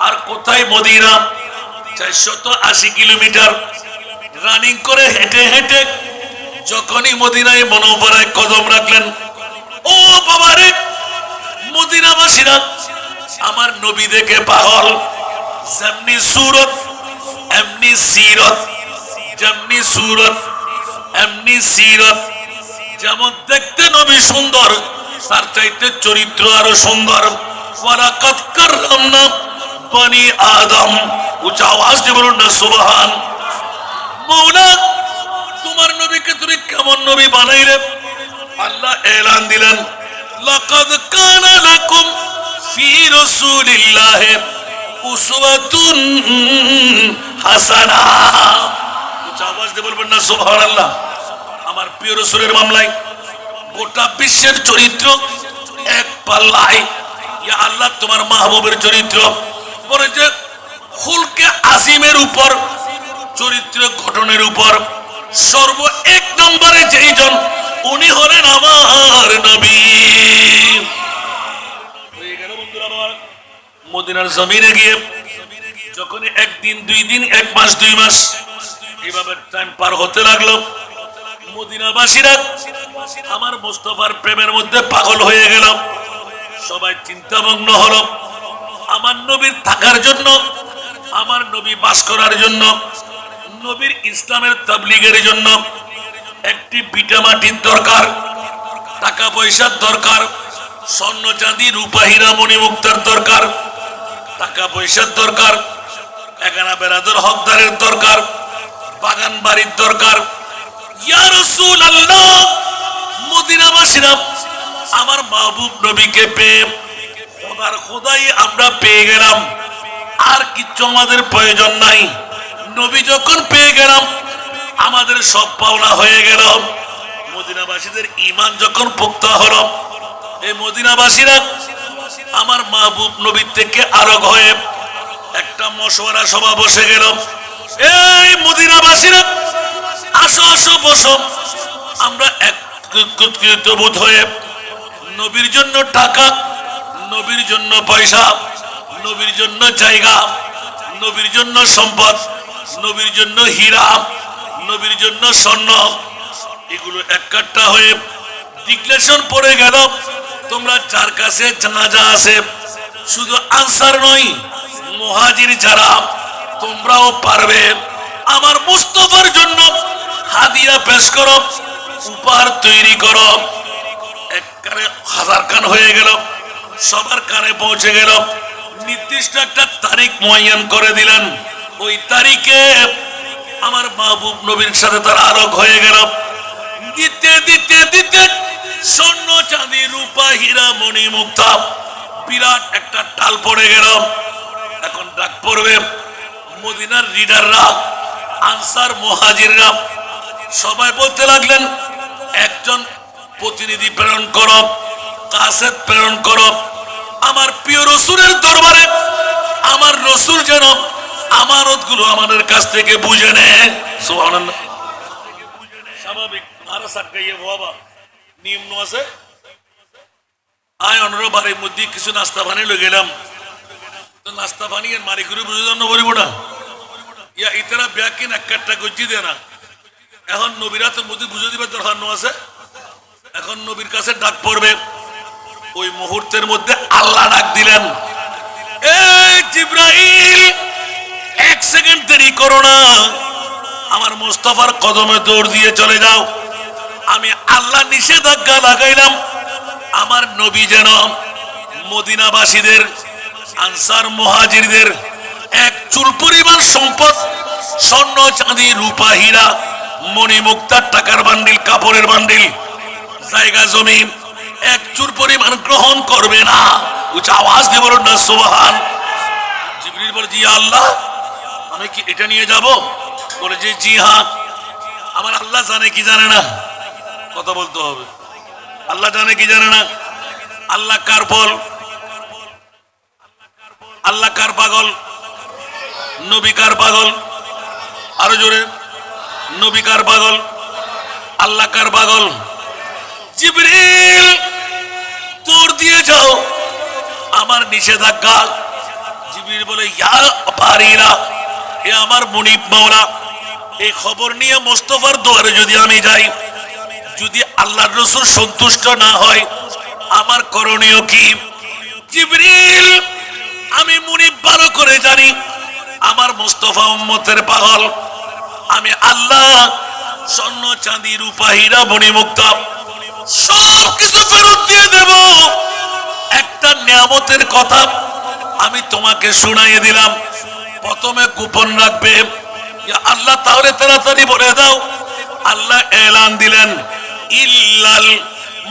আর কোথায় মদিনা, 480 কিলোমিটার রানিং করে হেঁটে হেঁটে যখনই মদিনায় মুনাওয়ারায় কদম রাখলেন, ও বাবারে মদিনাবাসীরা আমার নবী দেখে পাগল। যেমনি সুরত এমনি সিরত, যেমনি সুরত এমনি সিরত। যেমন দেখতে নবী সুন্দর, তার চাইতে চরিত্র আরো সুন্দর। ওয়ালাকাদ কাররামনা বনি আদম। উচ্চ আওয়াজ দিয়ে বলুন না সুবহান। মওলা তোমার নবীকে তুমি কেমন নবী বানাইলে? আল্লাহ এলান দিলেন, লাকাদ কানা লাকুম ফি রাসূলিল্লাহি উসওয়াতুন হাসানাহ। উচ্চ আওয়াজ দিয়ে বলবেন না সুবহানাল্লাহ। আমার প্রিয় রাসূলের মামলায় গোটা বিশ্বের চরিত্র এক পাল্লায়। ইয়া আল্লাহ তোমার মাহবুবের চরিত্র বলে যে খুলকে আসিমের উপর, চরিত্র গঠনের উপর সর্ব এক নম্বরে যেইজন, উনি হলেন আমার নবী। মদিনার জমিনে গিয়ে যখন একদিন, 2 দিন, 1 মাস, 2 মাস এইভাবে টাইম পার হতে লাগলো, মদিনাবাসীরা আমার মুস্তাফার প্রেমের মধ্যে পাগল হয়ে গেল। সবাই চিন্তামগ্ন হলো আমার নবীর থাকার জন্য, আমার নবী বাস করার জন্য, নবীর ইসলামের তাবলীগের জন্য একটি বিটা মাটির দরকার, টাকা পয়সার দরকার, স্বর্ণ চাঁদি রূপা হীরা মণিমুক্তার দরকার, টাকা পয়সার দরকার, এখানা বেরাদর হকদারের দরকার, বাগান বাড়ির দরকার। ইয়া রাসূলুল্লাহ, মদিনাবাসীরা আমার মাহবুব নবীকে পেয়ে খোদার খোদাই আমরা পেয়ে গেলাম, আর কিচ্ছু আমাদের প্রয়োজন নাই। নবী যখন পেয়ে গেলাম আমাদের সব পাওনা হয়ে গেল। মদিনাবাসীদের ঈমান যখন পোক্তা হলো, এই মদিনাবাসীরা আমার মাহবুব নবীর থেকে আরোগ হয়ে একটা মশওয়ারা সভা বসে গেল। এই মদিনাবাসীরা আসো আসো বসো, আমরা একত্রিত বোধ হয়ে নবীর জন্য টাকা, নবীর জন্য পয়সা, নবীর জন্য জায়গা, নবীর জন্য সম্পদ, নবীর জন্য হীরা, নবীর জন্য স্বর্ণ, এগুলো একটা হয়ে ডিক্লেরেশন পড়ে গেল। তোমরা যার কাছে জানাজা আছে, শুধু আনসার নয়, মুহাজির যারা, তোমরাও পারবে আমার মুস্তাফার জন্য হাদিয়া পেশ করো, উপহার তৈরি করো। এক কানে 1000 কান হয়ে গেল, সবার কানে পৌঁছে গেল। নির্দিষ্ট একটা তারিখ মুআয়্যান করে দিলেন, ওই তারিখে আমার মাহবুব নবীর সাথে তারা আলোক হয়ে গেল। দিতে দিতে দিতে স্বর্ণ চাঁদি রূপা হীরা মণি মুক্তা বিরাট একটা টাল পড়ে গেল। এখন ডাক পড়বে মদিনার লিডাররা, আনসার মুহাজিররা সবাই বলতে লাগলেন, একজন প্রতিনিধি প্রেরণ করো, কাসেদ প্রেরণ করো আমার প্রিয় রাসূলের দরবারে, আমার রাসূল যেন আমানতগুলো আমাদের কাছ থেকে বুঝে নেয়। সুবহানাল্লাহ। স্বাভাবিক আরো সাকাইয়ে বাবা নিম্ন আছে। আয় অনর বাড়ির মধ্যে কিছু নাস্তা পানি লই গেলাম, তো নাস্তা পানি এর মারি করে বুঝে জন্য বলিব না, ইয়া ইতারা ব্যাকিন একটা গজ্জি দেয় না। এখন নবীরা তো মধ্যে বুঝে দিবার দরকার আছে। এখন নবীর কাছে ডাক পড়বে, ওই মুহূর্তের মধ্যে আল্লাহ ডাক দিলেন, এই জিবরাইল 1 সেকেন্ড দেরি করো না, আমার মুস্তাফার কদমে দৌড় দিয়ে চলে যাও। আমি আল্লাহ নিষেধাজ্ঞা লাগাইলাম, আমার নবী যেন মদিনাবাসীদের, আনসার মুহাজিরদের 1 চুল পরিমাণ সম্পদ স্বর্ণ চাঁদি রূপা হীরা মণিমুক্তার টাকার বান্ডিল কাপড়ের বান্ডিল জায়গা জমি এক চুর পরিমাণ গ্রহণ করবে না। উচ্চ আওয়াজ দিয়ে বলুন না সুবহান। জিবরিল বলে জি আল্লাহ আমি কি এটা নিয়ে যাব? বলে যে জি হ্যাঁ। আমার আল্লাহ জানে কি জানে না? কথা বলতে হবে। আল্লাহ জানে কি জানে না? আল্লাহ কার বল? আল্লাহ কার পাগল? নবী কার পাগল? আরো জোরে, নবী কার পাগল? আল্লাহ কার পাগল? জিবরিল দৌড় দিয়ে যাও, আমার নিষেধাজ্ঞা। জিবরিল বলে ইয়া পারিরা, এ আমার মুনিব মাওলা, এই খবর নিয়ে মোস্তফার দুয়ারে যদি আমি যাই, যদি আল্লাহর রাসূল সন্তুষ্ট না হয় আমার করণীয় কি? জিবরিল আমি মুনিব ভালো করে জানি আমার মুস্তাফা উম্মতের পাগল। আমি আল্লাহ স্বর্ণ চাঁদি রূপা হীরা মণিমুক্তা সব কিছু ফেরত দিয়ে দেব। একটা নিয়ামতের কথা আমি তোমাকে শুনাইয়ে দিলাম, প্রথমে গোপন রাখবে। আল্লাহ তাহলে তাড়াতাড়ি বলে দাও। আল্লাহ এলান দিলেন ইল্লাল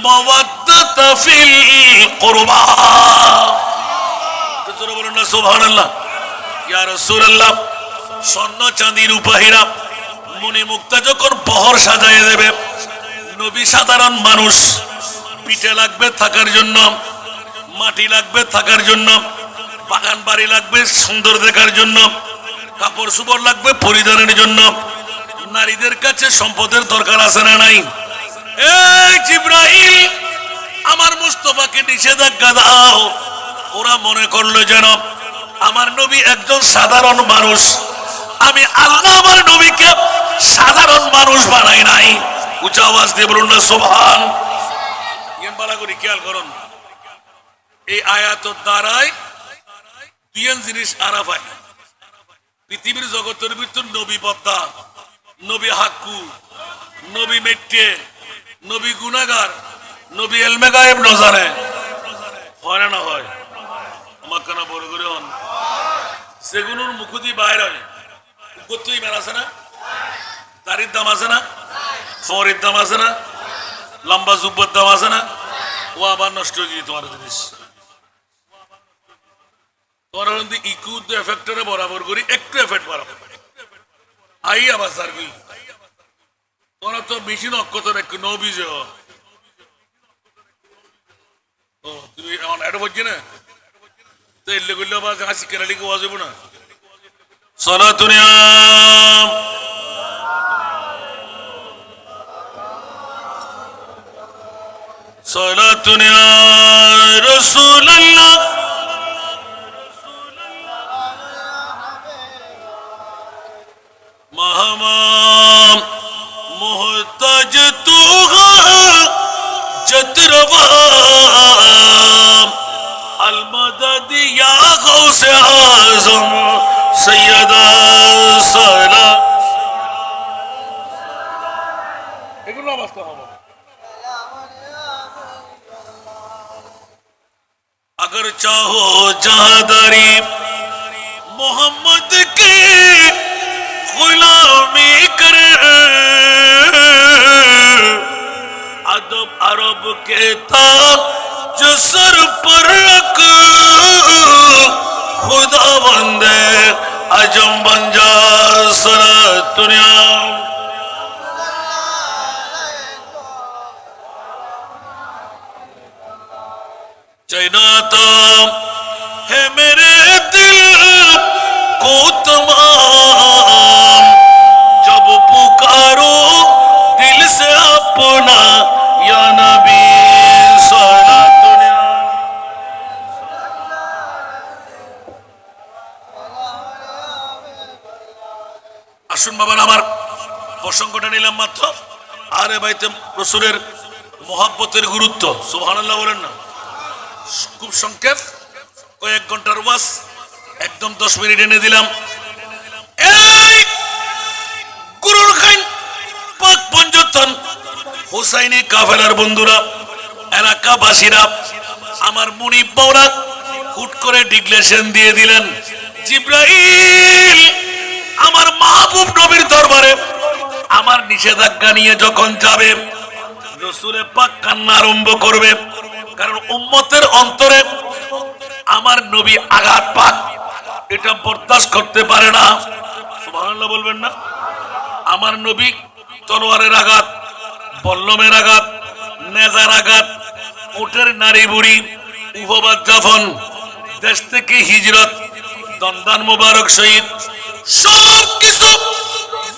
মাওয়াদ্দাতা ফিল কুরবা। জোরে বলুন না সুবহানাল্লাহ। ইয়া রাসূলুল্লাহ স্বর্ণ চাঁদি রূপা হীরা মণিমুক্তা যখন বহর সাজাইয়ে দেবে, নবী সাধারণ মানুষ, পিঠে লাগবে থাকার জন্য, মাটি লাগবে থাকার জন্য, বাগান বাড়ি লাগবে সুন্দর দেখার জন্য, কাপড় চোপড় লাগবে পরিধানের জন্য। নারীদের কাছে সম্পদের দরকার আছে না নাই? এই জিবরাইল আমার মুস্তাফাকে নিষেধাজ্ঞা দাও। ওরা মনে করলো যেন আমার নবী একজন সাধারণ মানুষ। আমি আল্লাহ আমার নবীকে সাধারণ মানুষ বানাই নাই। উচ্চ আওয়াজ দিয়ে বলুন না সুবহান। বালা করে খেয়াল করুন, এই আয়াতের দ্বারাই দুই জিনিস আরাফ হয়। পৃথিবীর জগতের ভিতর নবী পদ্মা, নবী হাক্কু, নবী মেট্টে, নবী গুনাহগার, নবী এলমে গায়েব না জানে, হয় না হয়? আমার কেন বড় করে হন সেগুলোর মুখুদি বাইর হয়। কতই মেল আছে না? দাড়ির দাম আছে না? ফরের দাম আছে না? লম্বা জুব্বার দাম আছে না? ও আবার নষ্ট হয়ে গিয়ে তোমার জিনিস তোমার ইকু এফেক্টরে বরাবর করি, একটু এফেক্ট বরাবর আই আবার সার্ভি তোরা তো মেশিন অক্ষতর একটু নবীজ। ও তুমি এখন এটা বলছি না তো এলে করলে আবার হাসি কেরালিকে ওয়াজ হইব না। সালাতুনিয়া সালাতুনিয়া রাসূলুল্লাহ महमाम मोहताज तू जतरवा अलमदद या गौसे आज़म सैयदा सला এগুলো অবস্থা হবে। अगर चाहो जहादारी मोहम्मद के गुलामी करे अदब अरब के ताज सर पर रख खुदा बंदे अजम बन जा सरा दुनिया। चाहता है मेरे दिल को तमाम जब पुकारो दिल से अपना या नबी सारा दुनिया। আসুন বাবা আমার প্রসঙ্গটা নিলাম মাত্র। আরে ভাইতে রাসূলের মহব্বতের গুরুত্ব সুবহানাল্লাহ বলেন না। খুব সংক্ষেপ কয়েক ঘন্টার ওয়াজ একদম 10 মিনিট এনে দিলাম। এই গুরুর খান পাক পঞ্জতন হুসাইনি কাফেলার বন্ধুরা, এলাকাবাসীরা, আমার মুনিব মাওলা হুট করে ডিক্লেরেশন দিয়ে দিলেন, জিবরাইল আমার মাহবুব নবীর দরবারে আমার নিষেধাজ্ঞা নিয়ে যখন যাবে, রাসূল পাক কান্না আরম্ভ করবে, কারণ উম্মতের অন্তরে আমার নবী আঘাত পাক, এটা বরদাস্ত করতে পারে না। সুবহানাল্লাহ বলবেন না? আমার নবী তলোয়ারের আঘাত, বল্লমের আঘাত, নেজার আঘাত, উটের নারী বুড়ি, উপবাদ যাপন, দেশ থেকে হিজরত, দন্দান মোবারক শহীদ, সব কিছু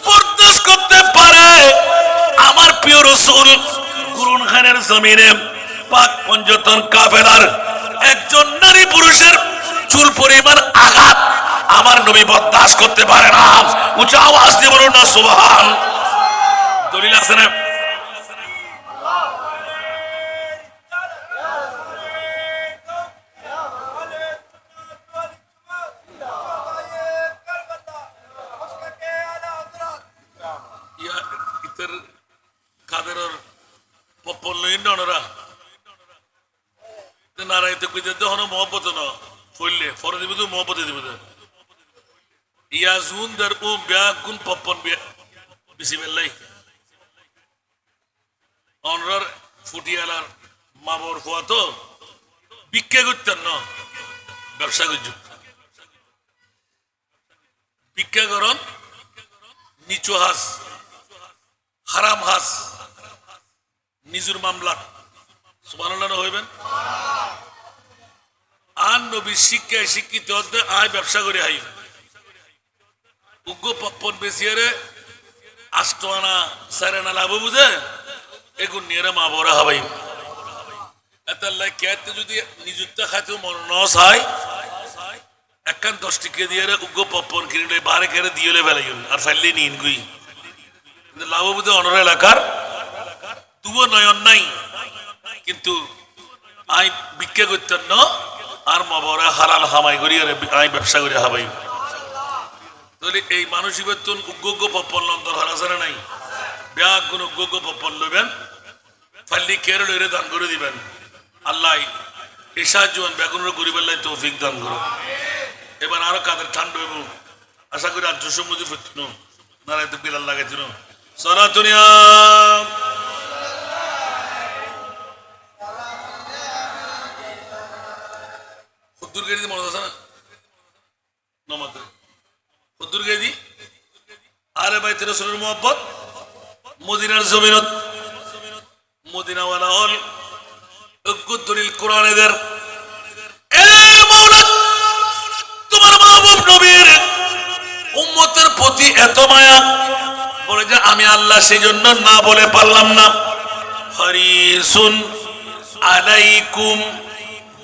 বরদাস্ত করতে পারে আমার প্রিয় রাসূল। কুরআন খানের জমিনে পাক পঞ্জতন কাফেলার একজন নারী পুরুষের চুল পরিমাণ আঘাত আমার নবী বরদাস্ত করতে পারে না। উচ্চ আওয়াজ দিয়ে বলুন না সুবহান। দলিল আছে না? কাদের পপল ওরা নারায়ণ দেখুন মহব্বত ন ফলে ফরে দিব তো মহব্বতে দিব ইয়াজুন দের ও ব্যাগুন পপন বিসমিল্লাহ অনরার ফুটিয়ালার মাবর হওয়া তো ভিক্ষা করতেন না, ব্যবসা করছ ভিক্ষা করন, নিচু হাস, হারাম হাস, নিজুর মামলা। সুবহানাল্লাহ হইবেন। আর নবী শিক্ষায় শিক্ষিত হতে আয় ব্যবসা করে হাই উগ্র পপ্পন বেশিয়ারে আষ্টআনা সারেনা লাভ বুঝে এগুন নিয়ে মা বড়া হবাই এতাল্লাহ খেতে যদি নিযুক্ত খাইতে মন নস হয় একখান 10 টিকে দিয়ে উগ্র পপ্পন কিনে বারে কেড়ে দিয়ে বেলাই আর ফাইলে নিন গুই লাভ বুঝে অনর এলাকার তুবো নয়ন নাই, কিন্তু আই ভিক্ষা করতেন না আর মবরা হালাল হামাই করি আর আই ব্যবসা করে হাবাই। তাহলে এই মানসিকত্বন উগ্গ পপ্পল দরকার আছে না নাই? ব্যাগ গুণ উগ্গ পপ্পল লইবেন, ফাল্লি কেড়ে লইরে দান করে দিবেন। আল্লাহ এই সাহায্য বেগুনের গরিবের তৌফিক দান করো। এবার আরো কাদের ঠান্ডা হইব আশা করি আর জসম্মতি ফিরতুন নারায় তো বিলাল লাগাইছিল সরাতুনিয়া দুর্গেদি মনে আছে না নমাতে দুর্গেদি আরে ভাই তেরো রাসূলের মুহাব্বত মদিনার জমিনত মদিনাওয়ালা হল দলিল কোরআনেদের এ মাওলা তোমার মাহবুব নবীর উম্মতের প্রতি এত মায়া বলে যে আমি আল্লাহ সেই জন্য না বলে পারলাম না। হারিসুন আলাইকুম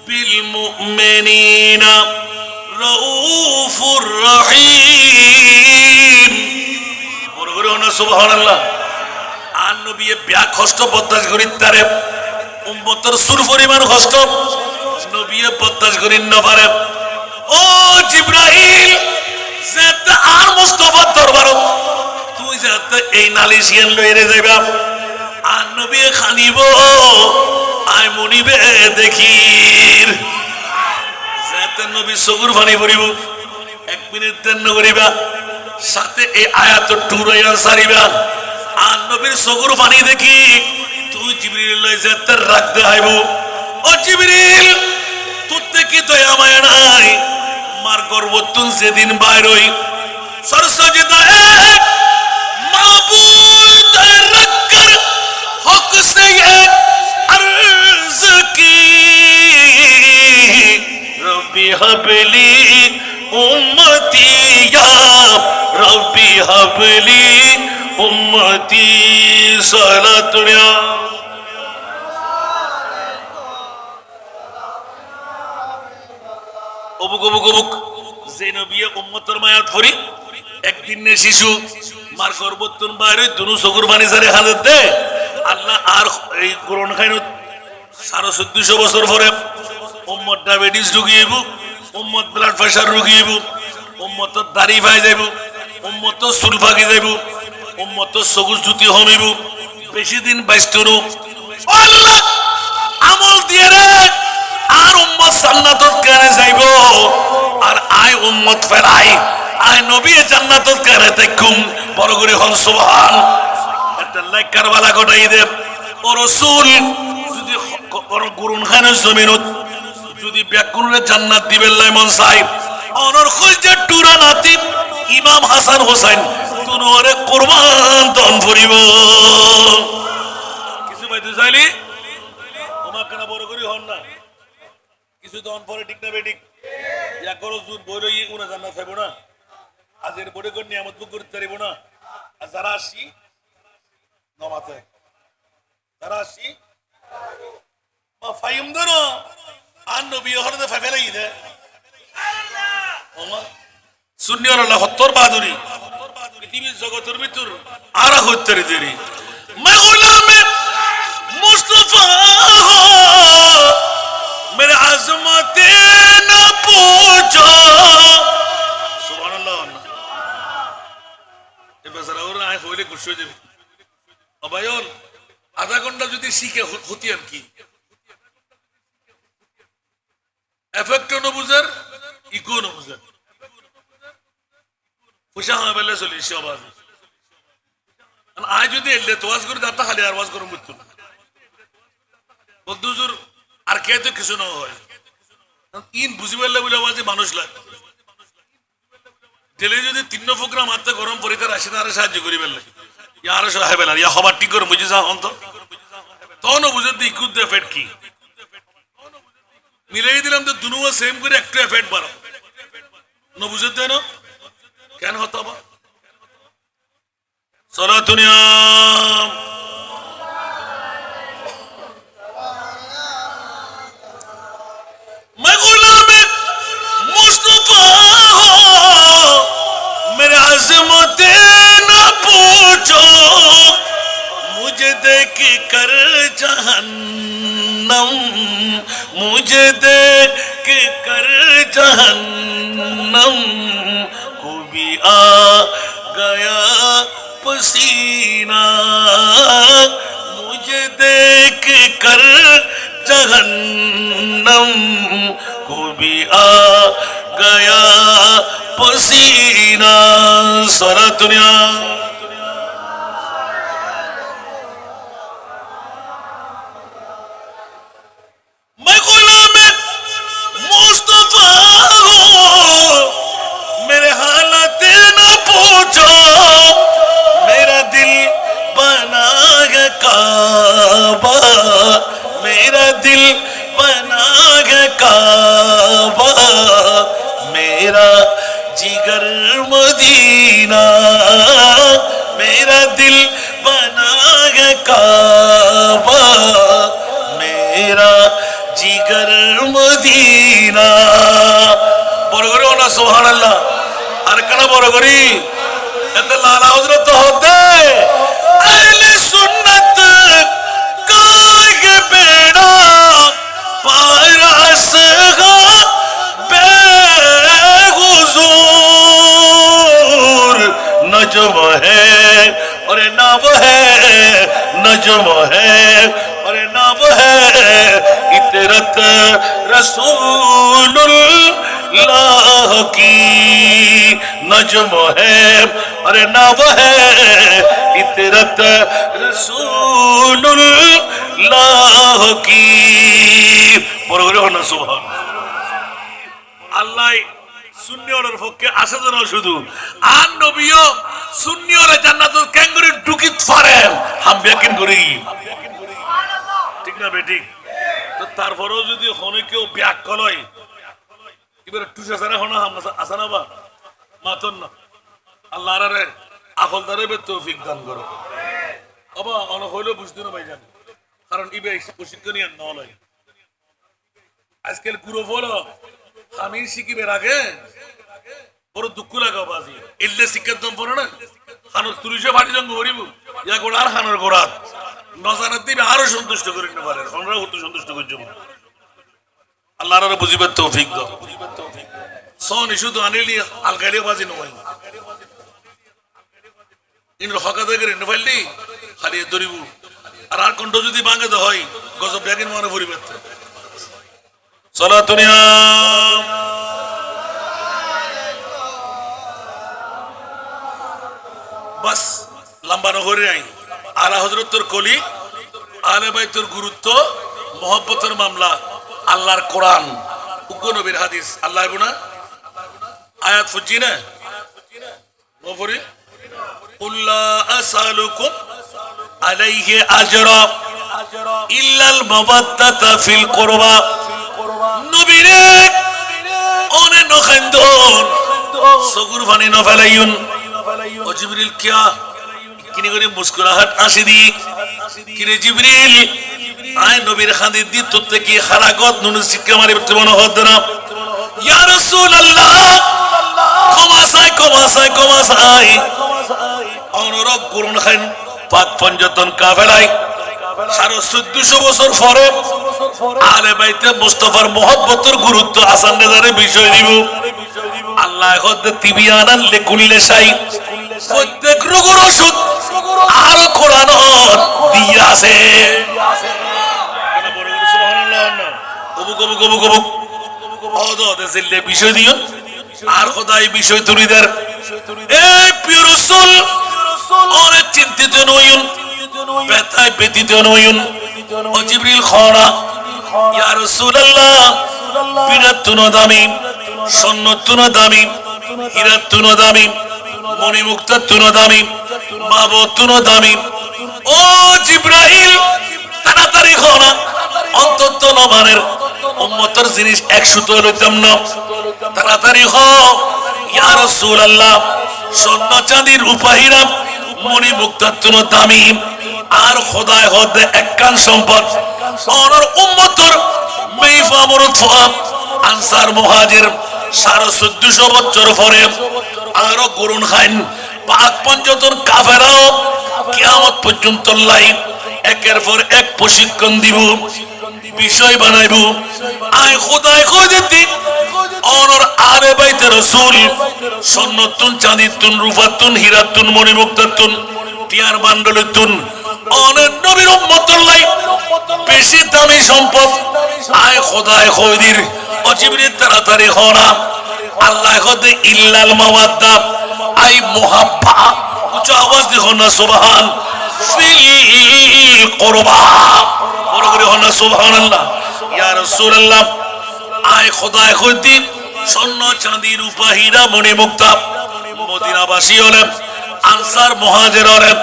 বিল মুমিনিনা রাউফুর রহিম। বড় করে না সুবহানাল্লাহ। আর নবী ব্যাগ কষ্ট বরদাস্ত করি তারে উম্মতের সুর পরিমাণ কষ্ট নবী বরদাস্ত করি না পারে। ও জিবরাইল যেতে আর মুস্তাফার দরবার তুই যাতে এই নালিশিয়ান লইরে যাইবা আর নবী খানিব আই মনিবে দেখির যাতে নবী চকুর পানি পড়িব 1 মিনিট দেন করিবা সাথে এই আয়াত টুরাইয়া সারিবা আর নবীর চকুর পানি দেখি তুই জিবরিল লই যেতে রাখতে আইব। ও জিবরিল তুতে কি দয়া মায়া নাই মার গর্বতুন যেদিন বাইর হই সরসজদা এক মাবুদ রাক্কার হক সে আরজ কি রব্বি হাবলি উম্মতি ইয়া রব্বি হাবলি উম্মতি সালাতুনা অবুক অবুক অবুক যে নবী উম্মতের মায়াত করি একদিন নে শিশু মার গর্বতুন বাইরে দুনু চকুর পানি সারে হাজার দে আল্লাহ আর এই কোরআন খাইনত 1450 বছর পরে উম্মত ডায়াবেটিস রোগী হইব, উম্মত ব্লাড প্রেসার রোগী হইব, উম্মত দাড়ি ভাই যাইব, উম্মত চুল ভাগি যাইব, উম্মত চকুর জুতি হমিব, বেশি দিন বাইস্তরু আল্লাহ আমল দিয়ে রে আর উম্মত জান্নাতত কেনে যাইব আর আই উম্মত ফেলাই আয় নবী জান্নাতুল কারে তাকুম বড় করে হন সুবহান। একটা লাইক কারবালা ঘটাই দেব ও রাসূল যদি কোন গুরুন খানের জমিনত যদি ব্যাকুরে জান্নাত দিবেন লাই মন চাই অনর খুঁজে টুরা নাতি ইমাম হাসান হোসেন তুনরে কুরবান দন করিব কিছু পাইতে চাইলি তোমার কেন বড় করি হন না কিছু দন পরে ঠিক না বেঠিক ইয়া করো জুন বইরই উনা জান্নাত পাইব না আজের বড় করে নিয়ামত বুক করতে পারিব না আর যারা আসি নমাতে যারা আসি মা ফাইম ধরো আর নবী হরদে ফাইফেলাই দে ওমা সুন্নিয়র আল্লাহ হত্তর বাহাদুরি পৃথিবীর জগতের ভিতর আর হত্যারি দেরি मैं गुलाम मुस्तफा मेरे अजमत न पूछो सुभान अल्लाह এ বেচারা ওরা আয় হইলে খুশি হয়ে যাবে অবায়ন আধা ঘন্টা যদি শিখে হতিয়ান কি এফেক্টও ন বুঝার ইকো ন বুঝার খুশা হওয়া বেলা চলে সবাই আয় যদি এলে তো ওয়াজ করে দাঁতা খালি আর ওয়াজ করে মৃত্যু বদুজুর আর কে তো কিছু না হয় ইন বুঝি পারলে বলে আওয়াজে মানুষ লাগে ডেলি যদি 3 প্রোগ্রাম আত্মা গরম পরিতে আসে তারা সাহায্য করি বেলে ইয়ার সহায় বেলা ইয়া হবার ঠিক করে বুঝি যা অন্ত তখন বুঝে দিই কুদ এফেক্ট কি মিলাই দিলাম তো দুনুয়া সেম করে একটু এফেক্ট বাড়ো ন বুঝে দেন কেন হতো বা সলাতুনিয়া मैं गुलाम मुस्तफा मेरे अज़मत न पूछो मुझे देख कर जहन्नम मुझे देख कर जहन्नम को भी आ गया पसीना मुझे देख कर जहन्नम को भी आ गया पसीना सारा दुनिया मैं गुलाम मुस्तफा मेरे हालत न पूछो मेरा दिल बना है काबा मेरा दिल बना है काबा मेरा जिगर मदीना मेरा दिल बना है काबा मेरा जिगर मदीना বড় করে ওনা সুবহানাল্লাহ আর কেন বড় করি এতে লালা হযরত হতে আহলে সুন্নাত কায়ে বেড়া পারাস গো বেহুজুর নজম है और नाम है नजम है और नाम है इतरत रसूलुल्लाह की नजम है और नाम है इतरत रसूलुल्लाह की বড় হন সুবহান আল্লাহ সুন্নিয়র পক্ষে আসে যেন শুধু আর নবীও সুন্নিয়রে জান্নাতুল ক্যাঙ্গুরি ঢুকিত পারেন হাম বেকিন করি ঠিক না বেটি তো তারপরেও যদি হনে কেউ ব্যাক লয় এবারে টুসা সারা হনা হাম আসা না বা মাতন না আল্লাহ রে আকলদারে বে তৌফিক দান করো আবা অন হইলো বুঝতে না ভাইজান কারণ ইবে প্রশিক্ষণ নিয়ে না লয় আজকাল গুরু বলো আমি শিখিবের আগে বড় দুঃখ লাগাও বাজি এলে শিক্ষার দম পড়ে না খানোর তুরিশে ফাটি জঙ্গ করিব ইয়া গোড়া আর খানোর গোড়াত নজানাত দিবে আরো সন্তুষ্ট করে নিতে পারে আমরা অত সন্তুষ্ট করছি আল্লাহ আর বুঝিবার তৌফিক দাও সন শুধু আনিলি আলগাইলে বাজি নয় ইন হকাতে করে নফাইলি খালি দরিবু আর কণ্ঠ যদি ভাঙে তো হয় গজব ব্যাগিন মনে পরিবার সালাতুনিয়া লম্বা নগরে নাই আলা হযরতের কলি আলে বাইতের গুরুত্ব মহব্বতের মামলা আল্লাহর কোরআন উগ্র নবীর হাদিস আল্লাহ এবনা আয়াত ফুজি না ওপরে কুল্লা আসালুকুম আলাইহি আজরা ইল্লাল মাওয়াদ্দাতা ফিল কুরবা নবীরে ওনে নখন্দন সগুর ফানি নফালাইউন ও জিবরিল কিয়া কিনি করে মুস্কুরাহাট আসি দি কিরে জিবরিল আয় নবীর খান্দি দি তোতে কি খারাগত নুন শিক্ষা মারি বর্তমান হদ না ইয়া রাসূলুল্লাহ ক্ষমা চাই অনুরোধ করুন খান পাক পঞ্জতন কাফেলাই 1450 বছর পরে আলে বাইতে মুস্তাফার মহব্বতের গুরুত্ব আসান নেজারে বিষয় দিব আল্লাহ হদ তিবিয়ানান লিকুল্লি শাই প্রত্যেক রোগের ওষুধ আর কোরআন দিয়ে আছে সুবহানাল্লাহ কবু কবু কবু কবু ওদো দেশে বিষয় দিও আর খোদাই বিষয় তুলিদের এই প্রিয় রাসূল অনেক চিন্তিত নয়ুন ব্যথায় ব্যতীত নয়ুন ও জিবরিল খরা ইয়া রাসূলুল্লাহ বিরাতুন দামি সন্নতুন দামি হিরাতুন দামি মণিমুক্তাতুন দামি বাবতুন দামি ও জিবরাইল তাড়াতাড়ি খরা অন্তত নবানের উম্মতের জিনিস 100 তো লইতাম না তাড়াতাড়ি হ ইয়া রাসূলুল্লাহ স্বর্ণ চাঁদি রূপা হীরা মণি মুক্তাতুন দামি আর খোদায় হদ একখান সম্পদ অনর উম্মতের মেইফা মরুত আনসার মুহাজির 1450 বছর পরে আরো করুন খাইন পাক পঞ্জতন কাফেরাও কিয়ামত পর্যন্ত লাই একের পর এক প্রশিক্ষণ দিব বিষয় বানাইব আয় খোদায় খোদিতি অনর আলে বাইতে রাসূল সন্নতুন চাঁদিতুন রূপাতুন হীরাতুন মণিমুক্তাতুন টিয়ার বান্ডলতুন অনের নবীর উম্মতুল লাই বেশি দামি সম্পদ আয় খোদায় খোদির অজিবরিল তাড়াতাড়ি হনা আল্লাহ খোদে ইল্লাল মাওয়াদ্দা আই মুহাব্বা উচ্চ আওয়াজ দেখো না সুবহান ফিল কুরবা বড় করে হনা সুবহানাল্লাহ ইয়া রাসূলুল্লাহ আয় খোদায় খোদি স্বর্ণ চাঁদি রূপা হীরা মণিমুক্তা মদিনাবাসী হলেন আনসার মুহাজির হলেন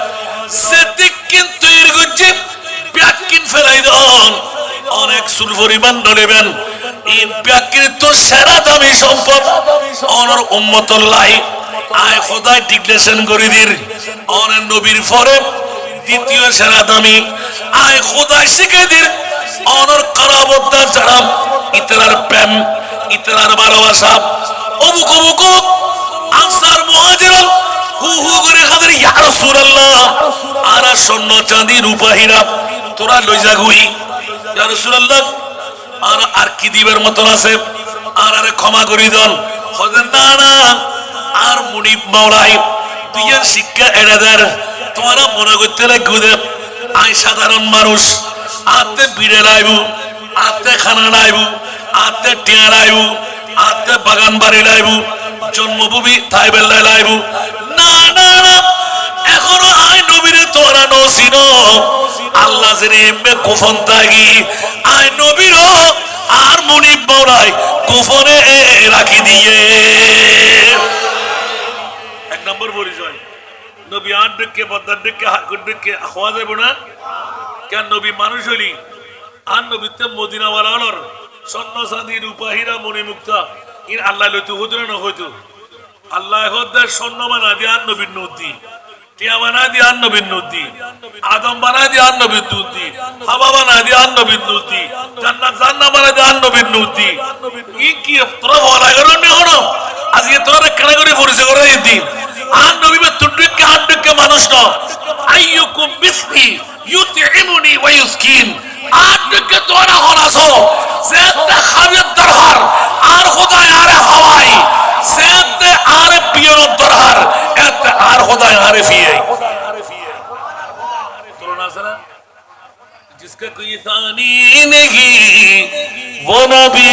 সিদ্দিক কিন্তু এর গজ্জে ব্যাকিন ফেলাই দেন অনেক সুল পরিমাণ নেবেন ইন ব্যাকিন তো সেরা দামি সম্পদ অনর উম্মতুল লাই আয় খোদায় ডিক্লেরেশন করে দির অনের নবীর পরে দ্বিতীয় সেরা দামি আয় খোদায় শিখে দির অনর কারাবদ্দার যারা ইতরার প্রেম ইতরার ভালোবাসা অবুক অবুক আনসার মুহাজির হু হু করে খাদের ইয়া রাসূলুল্লাহ আর স্বর্ণ চাঁদি রূপা হীরা তোরা লই যাগুই ইয়া রাসূলুল্লাহ আর কি দিবের মতন আছে আর আরে ক্ষমা করি দেন হযরত না না আর মুনিব মাওলাই তুইয়ের শিক্ষা এড়াদার তোমরা মনে করতে লাগবে আই সাধারণ মানুষ আতে বিড়ে লাইবু আতে খানা লাইবু আতে টিয়া লাইবু আতে বাগান বাড়ি লাইবু জন্মভূমি তাইবেল্লা লাইবু না না না এখনো আই নবীরে তোরা নসিন আল্লাহ জেনে এমবে গোপন তাগি আই নবীর আর মুনিব মাওলাই গোপনে রাখি দিয়ে এক নম্বর পরিচয় নবী আট ডেকে বদ্দার ডেকে হাকুর ডেকে হওয়া যাবে না কেন নবী মানুষ হলি আর নবীতে মদিনাওয়ালা হলর স্বর্ণ চাঁদি রূপা হীরা মণিমুক্তা ইন আল্লাহ লইতু হইতো না হইতো আল্লাহ হদ্দার স্বর্ণ বানা দিয়ে আর নবীর নদী টিয়া বানা দিয়ে আর নবীর নদী আদম বানা দিয়ে আর নবীর নদী হাওয়া বানা দিয়ে আর নবীর নদী জান্নাত জান্নাত বানা দিয়ে আর নবীর নদী ই কি তোরা বলা গেল না হলো আজকে তোরা কেনা করে পরিচয় করে দিতি আর নবী তুড্ডুকে আড্ডুকে মানুষ ন আইয়ুকুম মিসলি ইউতিমুনি ওয়া ইউসকিন আড্ডুকে তোরা হরাসো সেটা খাবির দরহার আর খোদায় আরে হাওয়াই সেতে আরে পিয়র দরহার এতে আর খোদায় আরে ফিয়ে তোরা না জানা जिसका कोई सानी नहीं वो नबी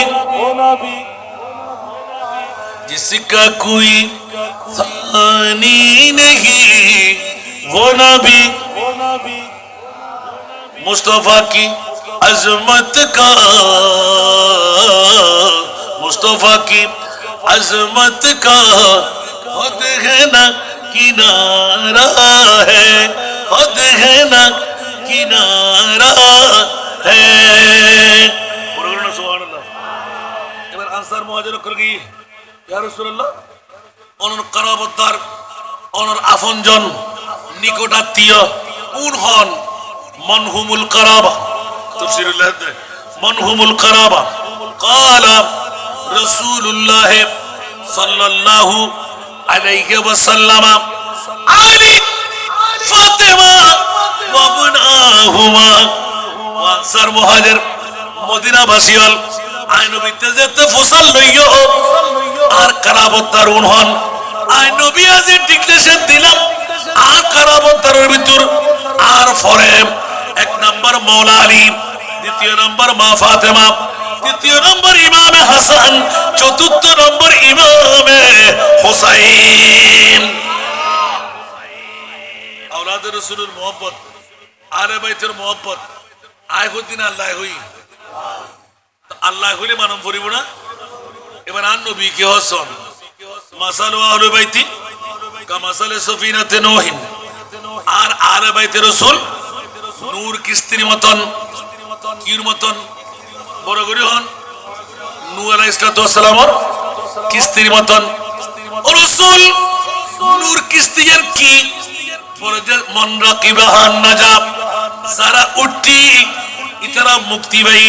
जिसका कोई सानी नहीं वो नबी मुस्तफा की अजमत का, मुस्तफा की अजमत का खुद है ना किनारा है, खुद है ना किनारा है। सुबहानाल्लाह। এবার আনসার মুহাজির করে কি ইয়া রাসূলুল্লাহ অনর কারাবতার অনর আপনজন নিকটাত্মীয় কোন হন? মনহুমুল কারাবা। তাফসীরুল্লাহ মনহুমুল কারাবা। قال رسول الله صلى الله عليه وسلم علي فاطمه وابناهما। আনসার মুহাজির মদিনাবাসী হল আই নবীতে যেতে ফসল লইও আর কারাবতার উন হন। আই নবী আজ ডিক্লেরেশন দিলাম আর কারাবতারের ভিতর আর পরে এক নাম্বার মাওলা আলী, দ্বিতীয় নাম্বার মা ফাতেমা, তৃতীয় নম্বর ইমামে হাসান, চতুর্থ নম্বর ইমামে হুসাইন। আওলাদে রাসূলের মোহব্বত, আলে বাইতের মোহব্বত আয় হদিন আল্লাহ হই, আল্লাহ হইলে মানব করিব না। এবার আর নবী কে হসন মাসালু আহলে বাইতি কামাসালে সফিনাতে নূহিন। আর আলে বাইতের রাসূল নূর কিস্তির মতন, কির মতন বড় করে হন। নূহ আলাইহিস সালামের কিস্তির মতন। রাসূল নূর কিস্তির কি পরে যে মন রাকিবাহান নাজাব, যারা উঠি ইতারা মুক্তি পাই,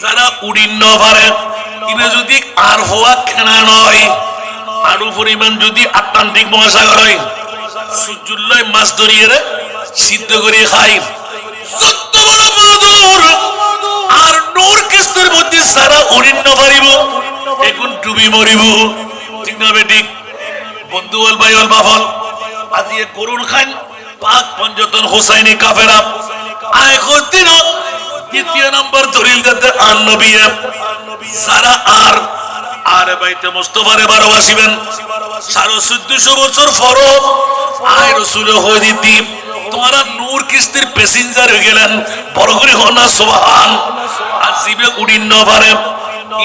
যারা উড়িন ন পারে ইবে যদি আর হওয়া খেনা নয়, আরো পরিমাণ যদি আটলান্টিক মহাসাগর হয় সূর্যুল্লয় মাছ ধরিয়ে সিদ্ধ করে খাই, যত বড় মধুর। আর নূর কিস্তির মধ্যে যারা উড়িন ন পারিব এখন ডুবি মরিব। ঠিক না বেঠিক? বন্ধু হল ভাই হল বাফল আজি করুণ খান পাক পঞ্জতন হোসাইনি কাফেরা আয় করতিন। দ্বিতীয় নম্বর দলিল দিতে আর নবী যারা আর বাইতে মুস্তাফারে ভালোবাসিবেন 1450 বছর ফরজ আয় রাসূল হদি দ্বীপ তোমারা নূর কিস্তির প্যাসেঞ্জার হয়ে গেলেন। বড় করে হনা সুবহান। আর জিবে উড়িন ন পারে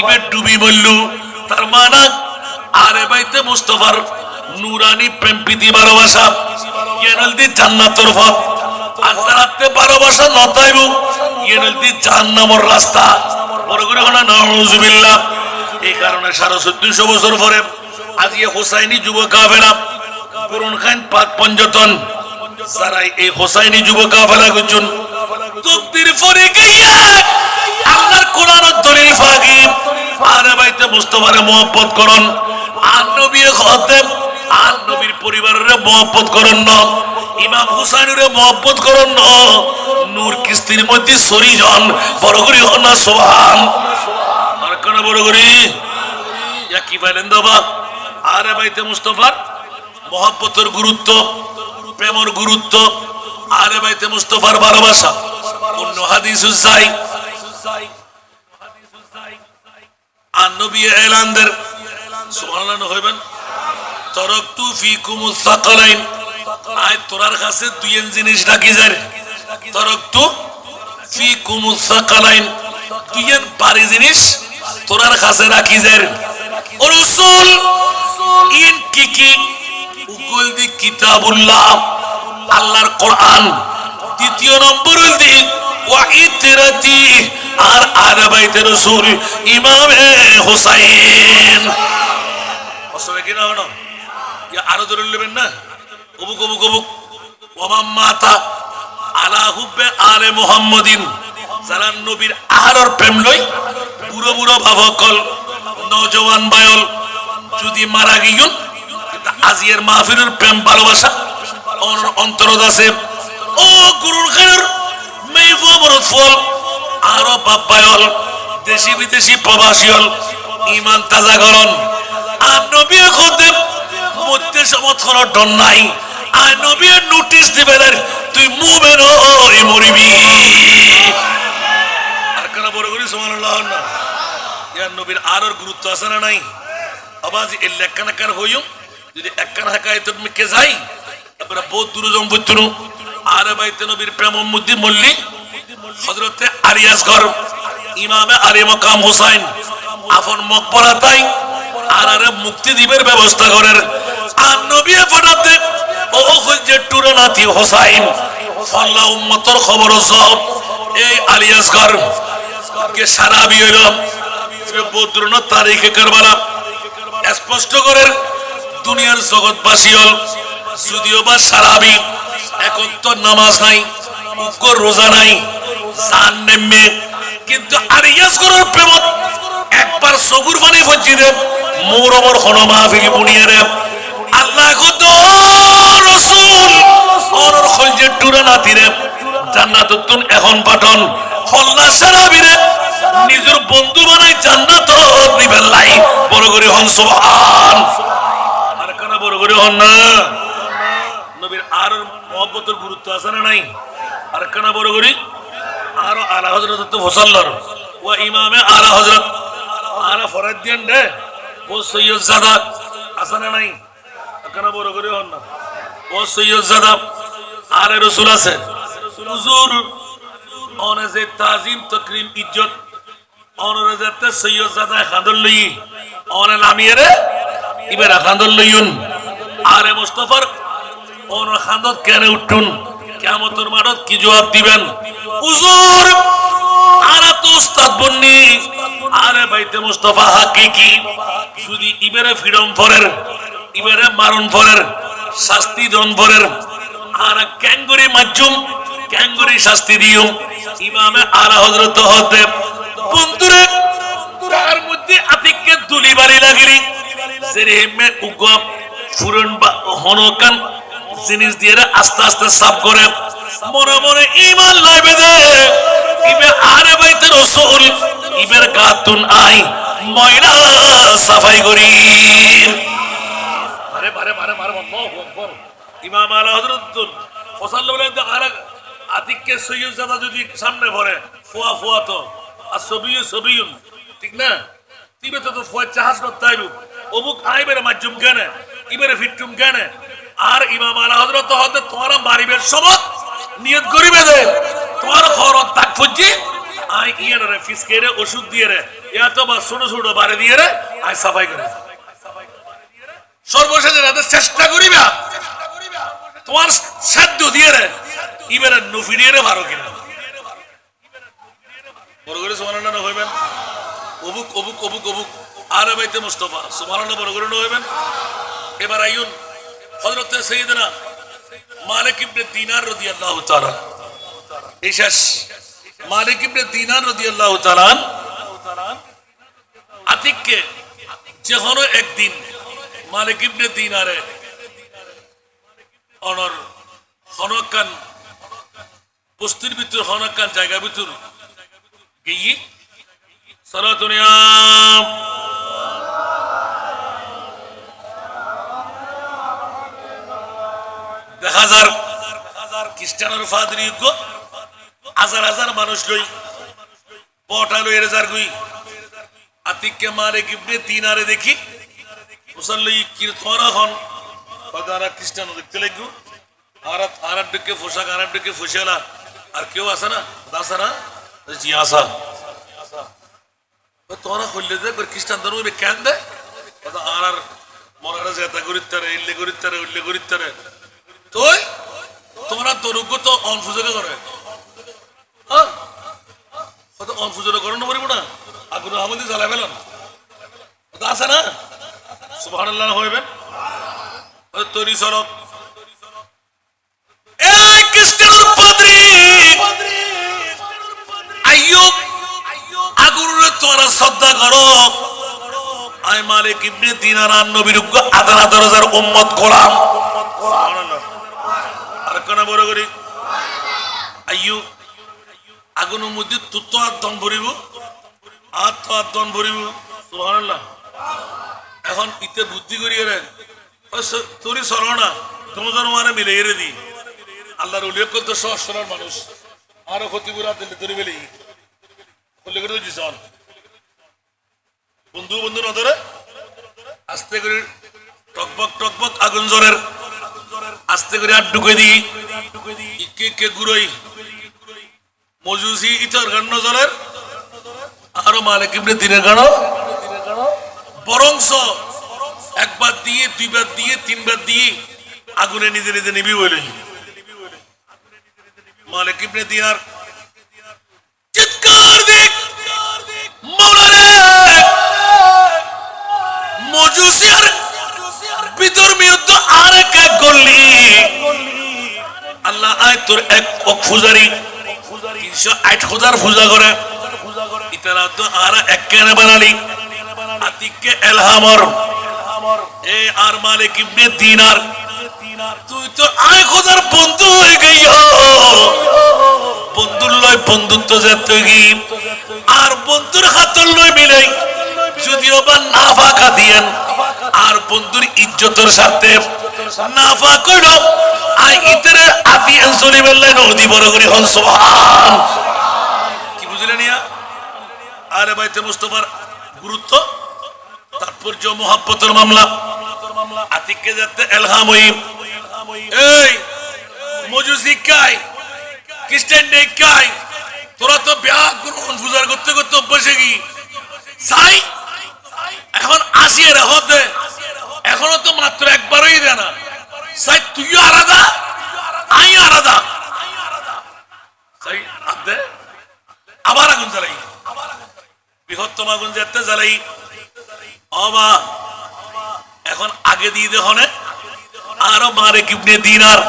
ইবে ডুবি মরলু। তার মানে আরে বাইতে মুস্তাফার নুরানি প্রেম প্রীতি ভালোবাসা ইয়েনলদি জান্নাতের পথ। আর যারাতে ভালোবাসা নতাইব ইয়েনলদি জাহান্নামের রাস্তা। বড় করে হনা নাউজুবিল্লাহ। এই কারণে 1450 বছর পরে আজ এই হোসাইনি যুব কাফেলা পুরন খান পাক পঞ্জতন যারা এই হোসাইনি যুব কাফেলা গুজন তকদির পরে গিয়ে আল্লাহর কোরআনের দলিল ফাগি আরে বাইতে মুস্তাফারে মোহাব্বত করুন। আর নবী খতেম আর নবীর পরিবারের মোহাব্বত করুন না, ইমাম হুসাইনের মোহাব্বত করুন না। নূর কিস্তির মধ্যে সরি জন বড় করে হন না সুবহান। আর কোন বড় করে ইয়া কি বলেন দাবা আরে বাইতে মুস্তাফার মোহাব্বতের গুরুত্ব, প্রেমের গুরুত্ব, আলে বাইতে মুস্তাফার ভালোবাসা। অন্য হাদিস যাই আর নবী এলান দের সুবহানাল্লাহ হইবেন তারাকতু ফিকুমুস সাকালাইন। আয় তোরার কাছে দুই জিনিস রাখি যায়। তারাকতু ফিকুমুস সাকালাইন দুই পারি জিনিস তোরার কাছে রাখি যায়। ও রাসূল ইন কি উকুল দি কিতাবুল্লাহ আল্লাহর কোরআন, দ্বিতীয় নম্বর হইল ওয়া ইতরাতি আর আলে বাইতে রাসূল ইমামে হুসাইন। আসলে কি না হলো ইয়া আরো ধরে নেবেন না অবুক অবুক অবুক ওয়া মাতা আলা হুব্বে আলে মুহাম্মাদিন। যারা নবীর আহারের প্রেম লই বুড়ো বুড়ো ভাবকল নওজওয়ান বায়ল যদি মারা গিয়েন আজিয়ের মাহফিলের প্রেম ভালোবাসা অন্তরদ আছে। ও গুরুর খায়ের মেয়ে বরত ফল আরো বাপ্পায়ল দেশি বিদেশি প্রবাসী হল ইমান তাজা করন। আর নবী খতেম মধ্যে সমর্থন ডন নাই। আর নবী নোটিশ দিবেন তুই মুভে নই মরিবি। আর কেন বড় করি সুবহানাল্লাহ না ইয়ার নবীর আরর গুরুত্ব আছে না নাই? আবাজ এই লেখানাকার হইম যদি একখান হাকায়ত মিকে যাই বহুত দুরুজম বুঝতুনু আরে বাইতে নবীর প্রেম মুদ্দি মল্লি হযরতে আলিয়াসগর ইমামে আলী মাকাম হুসাইন আপন মকবরা তাই আর আরে মুক্তি দিবের ব্যবস্থা করেন আর নবী ফটাতে ও খুঁজে টুরে নাতি হুসাইন ফল্লা উম্মতর খবর সব এই আলিয়াসগর কে সারাবি হইল বদরুন তারিখে কারবালা স্পষ্ট করে দুনিয়ার জগৎবাসী হল যদিও বা সারাবি একত্র নামাজ নাই উগ্র রোজা নাই জান নেমে কিন্তু আলিয়াসগরের প্রেম একবার সগুর পানি ভজি দে মোর ওমর হনো মাহফিল বুনিয়ে দে আল্লাহ কত রাসূল ওর খলজে টুরা নাতিরে জান্নাতুন এখন পাঠন হল্লা সারাবিরে নিজের বন্ধু বানাই জান্নাত দিবেন লাই বড় করে হন সুবহান আর কানা বড় করে হন না নবীর আর মহব্বতের গুরুত্ব আছে না নাই আর কানা বড় করে আর আলা হযরত তো ফসল্লার ওয়া ইমামে আলা হযরত আলা ফরাদ দেন দে ও সৈয়দ জাদা আছে না নাই কানা বড় করে হন না ও সৈয়দ জাদা আরে রাসূল আছে হুজুর ওনে যে তাজিম তাকরীম ইজ্জত ওনে যেতে সৈয়দ জাদা খাদর লই ওনে লামিয়ে ইবেরা খাদর লইউন আরে মুস্তাফার ওনে খাদর কেন উঠুন কিয়ামতের মাঠত কি জবাব দিবেন হুজুর আরা তো উস্তাদ বন্নি আরে বাইতে মুস্তাফা হাকিকি যদি ইবেরে ফ্রিডম ফরের ইবেরে মারুন ফরের শাস্তি দন ফরের আর ক্যাঙ্গুরি মাজ্জুম ক্যাঙ্গুরি শাস্তি দিও ইমামে আলা হযরত হতে বন্ধুরে তার মধ্যে আতিককে দুলি বাড়ি লাগিলি জেরেমে উগা ফুরন বা হনকান জিনিস দিয়ে আস্তে আস্তে সাফ করে মনে মনে ঈমান লাইবে দে ইবে আরে বাইতে রাসূল ইবের গাতুন আই ময়লা সাফাই করি আরে বারে বারে বারে আল্লাহু আকবার ইমাম আলা হযরত ফসাল্লাল্লাহু আলাইহি আর আতিককে সৈয়দ জাদা যদি সামনে ভরে ফুয়া ফুয়া তো আর সবিয়ুন ঠিক না তিবে তো ফুয়া চাহাস না তাইরু অবুক আইবের মাজ্জুম কেন ইবেরে ফিটুম কেন আর ইমাম আলা হযরত হতে তোরা মারিবের সবত নিয়ত করিবে দে তোর খরচ তাক ফুজি আই ইয়ারে রে ফিসকেরে ওষুধ দিয়ে রে ইয়া তো বা ছোট ছোট বারে দিয়ে রে আই সাফাই করে সর্বশেষে রাতে চেষ্টা করিবা তোমার সাধ্য দিয়ে রে ইবেরে নফিরিয়ে রে ভালো কিনা বড় করে সুবহানাল্লাহ না হইবেন অবুক অবুক অবুক অবুক আরে বাইতে মুস্তাফা সুবহানাল্লাহ বড় করে না হইবেন এবার আইউন হযরত সাইয়েদনা মালিক ইবনে দিনার রাদিয়াল্লাহু তাআলা এই শেষ মালিক ইবনে দিনার রাদিয়াল্লাহু তাআলা আতিককে যখন একদিন মালিক ইবনে দিনারে অনর হনকান বস্তির ভিতর হনকান জায়গা ভিতর গিয়ে সালাতুনিয়া দেখা যার খ্রিস্টানের ফাদরি হাজার হাজার মানুষ লই পটা লই রেজার গুই আতিককে মারে গিবনে দিনারে দেখি মুসল্লি কি তোরা হন বাদারা খ্রিস্টান দেখতে লাগু আর ডকে পোশাক আর ডকে ফুসেলা আর কেউ আসে না দাসা না জি আসা তোরা খুললে দে খ্রিস্টান ধর্ম কেন দে আর মরারা যেটা করিতারে ইল্লে করিতারে উল্লে করিতারে তুই তোমরা তরুগ্য তো অনফুজকে করে হ্যাঁ অনফুজকে করে না পারিব না আগুন আমাদের জ্বালা ফেলাম আছে না সুবহানাল্লাহ হইবেন তৈরি সরব এই খ্রিস্টানের পাদ্রী আইয়ুব আগুনে তোরা শ্রদ্ধা করো আই মালিক ইবনে দিনার নবীর আদানা দরজার উম্মত গোলাম সুবহানাল্লাহ আর কোন বড় করি আইয়ুব আগুনের মধ্যে তুত আদন ভরিব আদন ভরিব সুবহানাল্লাহ এখন ইতে বুদ্ধি করিয়ে রে তোরই সরো না তোমাদের মানে মিলে এরে দি আল্লাহর উল্লেখ করতে সহজ সরল মানুষ আরো ক্ষতিপুরা দিলে তোর বেলে উল্লেখ করে দিস বন্ধু বন্ধু নজরে আস্তে করে টকবক টকবক আগুন জ্বরের আস্তে করে আর ঢুকে দিই কে কে গুরই মজুসি ইতর গান নজরের আরো মালিক ইবনে দিনের গান বরংস একবার দিয়ে দুইবার দিয়ে তিনবার দিয়ে আগুনে নিজে নিজে নিবি বলে মালিক ইবনে দিনার চিৎকার দিক মাওলানা মজুসি আর ভিতর মিয়ত আর কে করলি আল্লাহ আয় তোর এক ফুজারি 308 খোদার পূজা করে ইতারা তো আর এক কেনে বানালি আতিককে এলহামর এ আর মালিক ইবনে দিনার তুই তো আয় খোদার বন্ধু হয়ে গইও বন্ধুর লয় বন্ধুত্ব যেতে গি আর বন্ধুর হাতর লয় মিলাই যদিও বা নাফাকা দিয়েন আর বন্ধুর ইজ্জতের সাথে নাফা কইল আই ইতরে আতি আনসলি বেল্লাই নদী বড় করে হন সুবহান কি বুঝলেন ইয়া আরে বাইতে মুস্তাফার গুরুত্ব তাৎপর্য মোহাব্বতের মামলা আতিককে যাতে এলহাম হই এই মজুসি কাই খ্রিস্টান ডে কাই তোরা তো বিয়া গ্রহণ পূজার করতে করতে অভ্যাসে কি চাই এখন আসিয়ে হতে এখনো তো মাত্র একবারই দেয় না চাই তুইও আলাদা আমি আলাদা চাই আবার আগুন জ্বালাই বৃহত্তম আগুন যেতে জ্বালাই অবা এখন আগে দিয়ে দেখনে আরো মারে কিবনে দিনার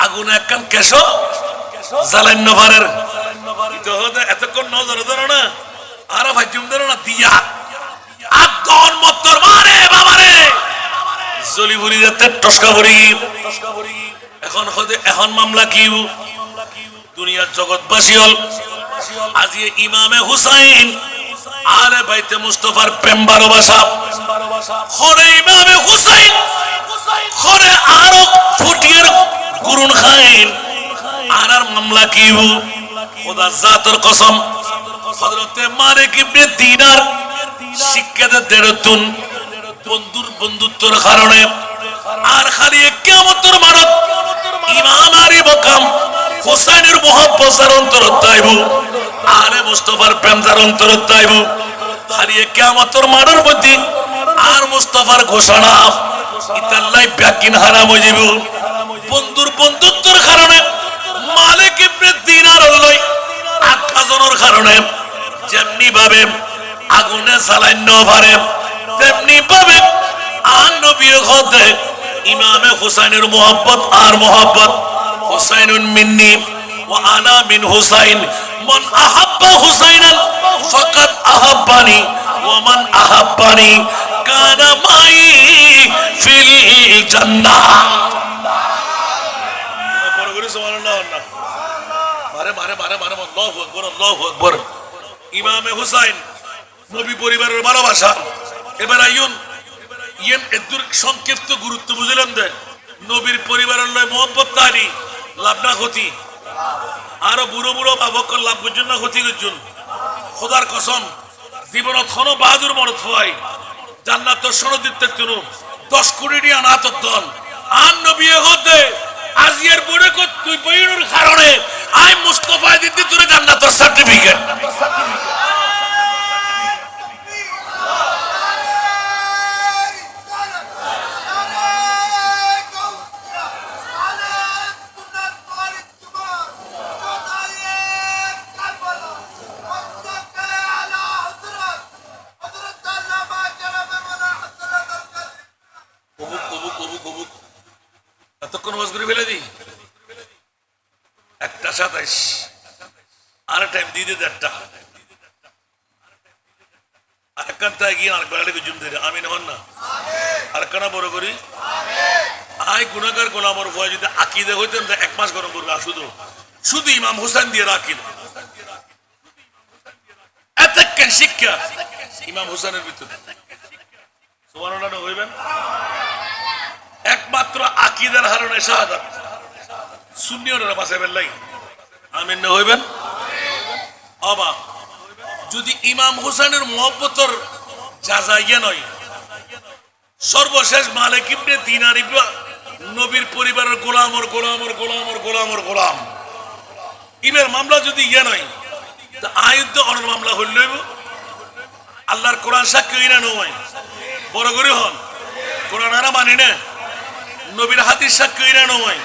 আগুন একখান কেশো জ্বালান নভারের এতক্ষণ নজর ধরো না আরো ভাইজুম ধরো না দিয়া আদন মত্তর মারে বাবারে জলিপুরি যাতে টসকা ভরি এখন হতে এখন মামলা কি দুনিয়ার জগৎবাসী হল আজি ইমামে হুসাইন আরে বাইতে মুস্তাফার প্রেম ভালোবাসা খরে ইমামে হুসাইন খরে আরো ফুটিয়ার গুরুন খাইন আর মামলা কি খোদা জাতের কসম হযরতে মালিক ইবনে দিনার শিক্ষাতে দেড়তুন বন্ধুর বন্ধুত্বর কারণে আর খালি কিয়ামতের মানত ইমাম আলী বকাম হুসাইনের মুহাব্বতের অন্তরত তাইবু আরে মুস্তাফার প্রেমদার অন্তরত তাইবু খালি কিয়ামতের মানের মধ্যে আর মুস্তাফার ঘোষণা ইতাল্লাই ব্যাকিন হারাম হয়ে যাবে বন্ধুর বন্ধুত্বর কারণে মালিক ইবনে দিনার লই আত্মাজনের কারণে যেমনি ভাবে আগুনে জ্বালায় ন পারে তেমনি ভাবে আর নবীর হতে ইমামে হুসাইনের মোহাব্বত আর মোহাব্বত হুসাইনুন মিন্নি ওয়া আনা মিন হুসাইন মান আহাব্বা হুসাইনান ফাকাদ আহাব্বানি ওয়া মান আহাব্বানি কানা মাই ফিল জান্নাহ বড় করে সুবহানাল্লাহ মারে মারে মারে মারে আল্লাহু আকবার আল্লাহু আকবার ইমামে হুসাইন নবী পরিবারের ভালোবাসা এবার আইন ইয়েন এদুর সংক্ষিপ্ত গুরুত্ব বুঝলেন দে নবীর পরিবারের লয় মোহাম্মত তানি লাভ না ক্ষতি আরো বুড়ো বুড়ো বাবকর লাভ বুঝুন না ক্ষতি করছুন খোদার কসম জীবনত কোনো বাহাদুর মরত হয় জান্নাত সনদিত তেতুনু 10 কোটি টাকা আনাত দল আর নবী হতে আজিয়ার বুড়ে কো তুই বইনের কারণে আই মুস্তাফা দিতে তোরে জান্নাতের সার্টিফিকেট এতক্ষণ ওয়াজ করে ফেলে দি 1:27 আর টাইম দিয়ে দে 1টা আরেকটা গিয়ে আরেকবার জুম দে আমি নহন না আরেকটা বড় করি আই গুনাহগার গোলামর ভয় যদি আকীদা হইতেন 1 মাস গরম করবে শুধু শুধু ইমাম হুসাইন দিয়ে রাখিন এতক্ষণ শিক্ষা ইমাম হুসাইনের ভিতরে সুবহানাল্লাহ হইবেন একমাত্র আকীদার হারনে শাহাদাত সুন্নিয়রা বাঁচাবেন লাই আমিন না হইবেন অবা যদি ইমাম হুসাইনের মহব্বতর যাজাইয়া নয় সর্বশেষ মালিক ইবনে দিনার নবীর পরিবারের গোলাম ইবের মামলা যদি ইয়ে নয় তা আয়ুদ্ধ অনর মামলা হইল আল্লাহর কোরআন সাক্ষী হই না নয় বড় করে হন কোরআন আরা মানে না নবীর হাতির সাক্ষী হই না নয়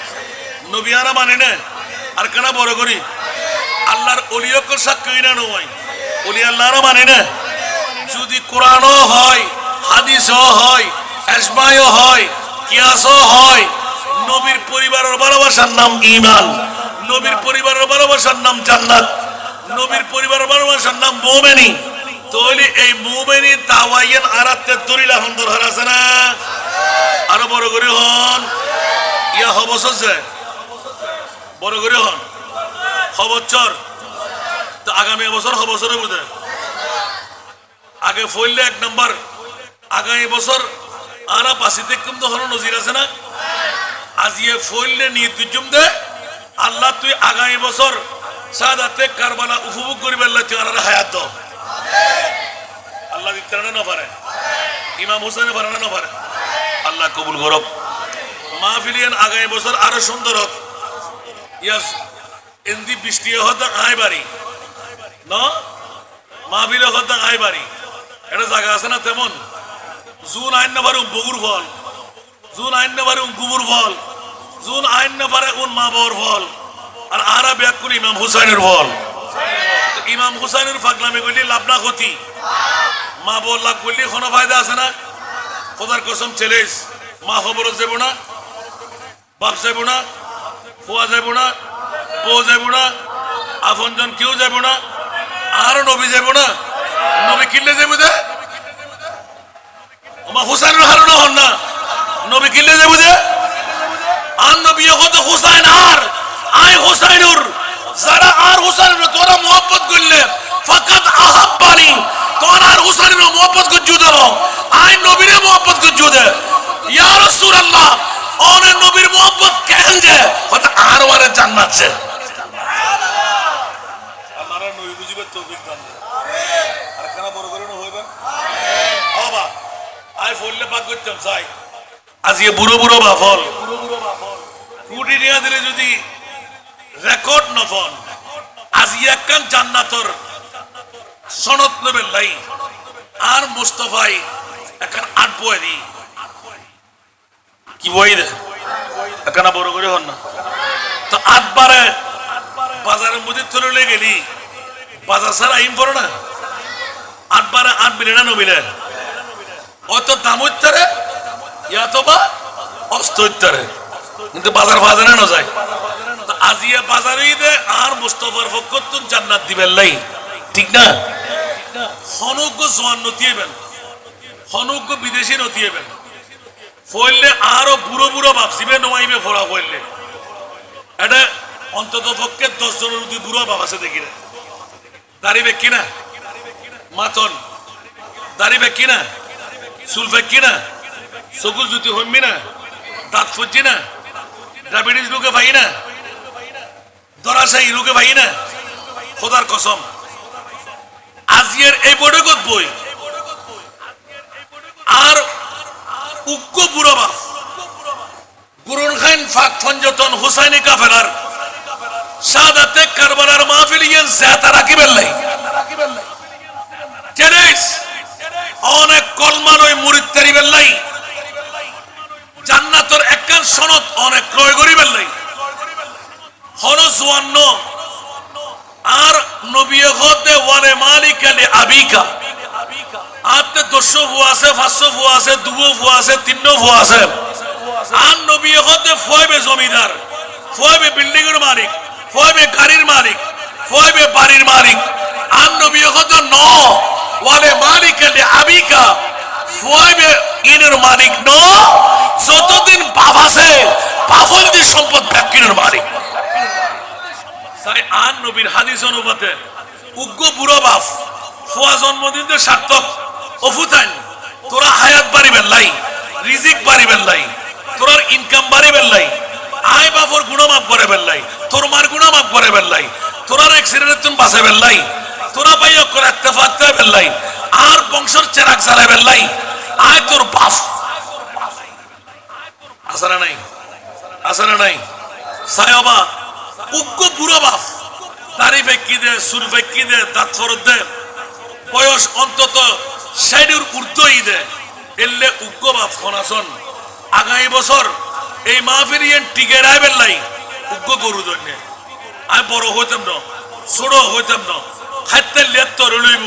নবী আরা মানে না আর কেনা বড় করি আল্লাহর অলিয়কর সাক্ষী হই না নয় অলি আল্লাহরা মানে না যদি কোরআনও হয় হাদিসও হয় ইজমাও হয় কিয়াসও হয় নবীর পরিবারের ভালোবাসার নাম ঈমান নবীর পরিবারের ভালোবাসার নাম জান্নাত নবীর পরিবারের ভালোবাসার নাম মুমিনি তাহলে এই মুমিনি দাওয়াইয়ের আরাতে দলিল হন দরকার আছে না আরো বড় করে হন ইয়া হবছর যে বড় করে হন হবছর তো আগামী বছর হবছরে বুঝে আগে ফইলে এক নাম্বার আগামী বছর আরা পাশিতে কম তো হন নজির আছে না আজিয়ে ফইলে নিয়ে তুজুম দে আল্লাহ তুই আগামী বছর সাদাতে কারবালা উপভোগ করিবে আল্লাহ তুই আনার হায়াত দাও আল্লাহ দিতে না পারে ইমাম হুসেনে পারে না পারে আল্লাহ কবুল করব মাহফিলিয়ান আগামী বছর আরো সুন্দর হোক ইয়াস এন্দি বৃষ্টি হতে আয় বাড়ি না মাহফিলে হতে আয় বাড়ি এটা জায়গা আছে না তেমন জুন আইন না পারে বগুর ফল জুন আইন না পারে গুবুর ফল জুন আইন না পারে উন মা বাবার ফল আর আরা ব্যাগ করি ইমাম হুসাইনের ফল ইমাম হুসাইনের ফাগলামি করলে লাভ না ক্ষতি মা বল লাভ করলে কোনো ফায়দা আছে না খোদার কসম ছেলেস মা খবর যাব না বাপ যাব না ফুয়া যাব না বউ যাব না আপনজন কেউ যাব না আর নবী যাব না নবী কিনলে যাব দে মা হুসাইনের হারুনা হন না নবী কিনলে যাব দে আর নবী কত হুসাইন আর আই হুসাইনুর যারা আর হুসাইনুর তোরা মোহাব্বত করলে ফাকাত আহাব্বানি তোরা আর হুসাইনুর মোহাব্বত করজু দাও আই নবীর মোহাব্বত করজু দে ইয়া রাসূলুল্লাহ ওরে নবীর মোহাব্বত কেন যে হতে আর ওরে জান্নাত আছে আল্লাহর নবী বুঝিবে তৌফিক দান আর কেন বড় করে না হইবে বাবা আই ফললে পাক করতাম চাই আজকে বুড়ো বুড়ো বাফল কুটি নিয়ে দিলে যদি রেকর্ড নফন আজ একখান জান্নাতর সনদ নেবেন লাই আর মুস্তফাই এখন 8 বই দি কি বই দে এখন বড় করে হন না তো 8 বারে বাজারের মধ্যে চলে গেলি বাজার ছাড়া আইন পড়ো না 8 বারে 8 মিলে না নবিলে অত দাম উত্তরে ইয়া তো বা অস্ত উত্তরে কিন্তু বাজার বাজারে না যায় আজিয়া বাজারেই দে আর মুস্তাফার ফকতুন জান্নাত দিবেন লাই ঠিক না হনুগ্য জওয়ান নতিয়েবেন হনুগ্য বিদেশি নতিয়েবেন ফইলে আরো বুড়ো বুড়ো ভাবছিবে নমাইবে ফোড়া ফইলে এটা অন্তত পক্ষে 10 জনের যদি বুড়ো বাপ আছে দেখি না দাড়িবে কিনা মাতন দাড়িবে কিনা চুলবে কিনা চকুল জুতি হইবি না দাঁত ফুটছি না ডায়াবেটিস রোগে ভাই না দরাশাই রোগে ভাই না খোদার কসম আজিয়ের এই বড়গত বই আর উগ্র বুড়ো বাপ গুরুন খান ফাক ফঞ্জতন হুসাইনি কাফেলার সাদাতে কারবালার মাহফিল ইয়ান জাতা রাখিবেন লাই কেরেস অনেক কলমান ওই মুরিদ তারিবেন লাই জান্নাতের একখান সনদ অনেক ক্রয় করিবেন লাই হন জওয়ান্ন আর নবী হতে ওয়ালে মালিক আলি আবিকা আতে 200 ফুয়া আছে 500 ফুয়া আছে 2 ফুয়া আছে 3 ফুয়া আছে আর নবী হতে ফুয়াবে জমিদার ফুয়াবে বিল্ডিং এর মালিক ফুয়াবে গাড়ির মালিক ফুয়াবে বাড়ির মালিক আর নবী হতে ন ওয়ালে মালিক আলি আবিকা ফুয়াবে ইনের মালিক ন যতদিন বাপ আছে বাফল দি সম্পদ ব্যক্তির মালিক তাই আর নবীর হাদিস অনুপাতে উগ্র বুড়ো বাপ ফুয়া জন্মদিন সার্থক অফুতাইন তোরা হায়াত বাড়িবেন লাই রিজিক বাড়িবেন লাই তোর ইনকাম বাড়িবেন লাই আয় বাপর গুণমাপ বাড়াবেন লাই তোর মার গুণমাপ বাড়াবেন লাই তোর অ্যাক্সিডেন্টের তুমি বাঁচাবেন লাই তোরা বাইক করে ইত্তেফাক দেবেন লাই আর বংশের চেরাক জ্বালাবেন লাই আয় তোর বাপ আসারা নাই, আসারা নাই। সায়বা উগ্র বুড়ো বাপ, দাড়ি ফেঁকি দে, সুর ফেঁকি দে, দাঁত ফরত দে, বয়স অন্তত 60 ঊর্ধ্বই দে, এলে উগ্র বাপ খনাসন আগামী বছর এই মাহফিল টিকে রাইবেন লাই উগ্র গরু জন্যে। আমি বড় হইতাম না, ছোট হইতাম না, খাইতে লেত্তর লইব।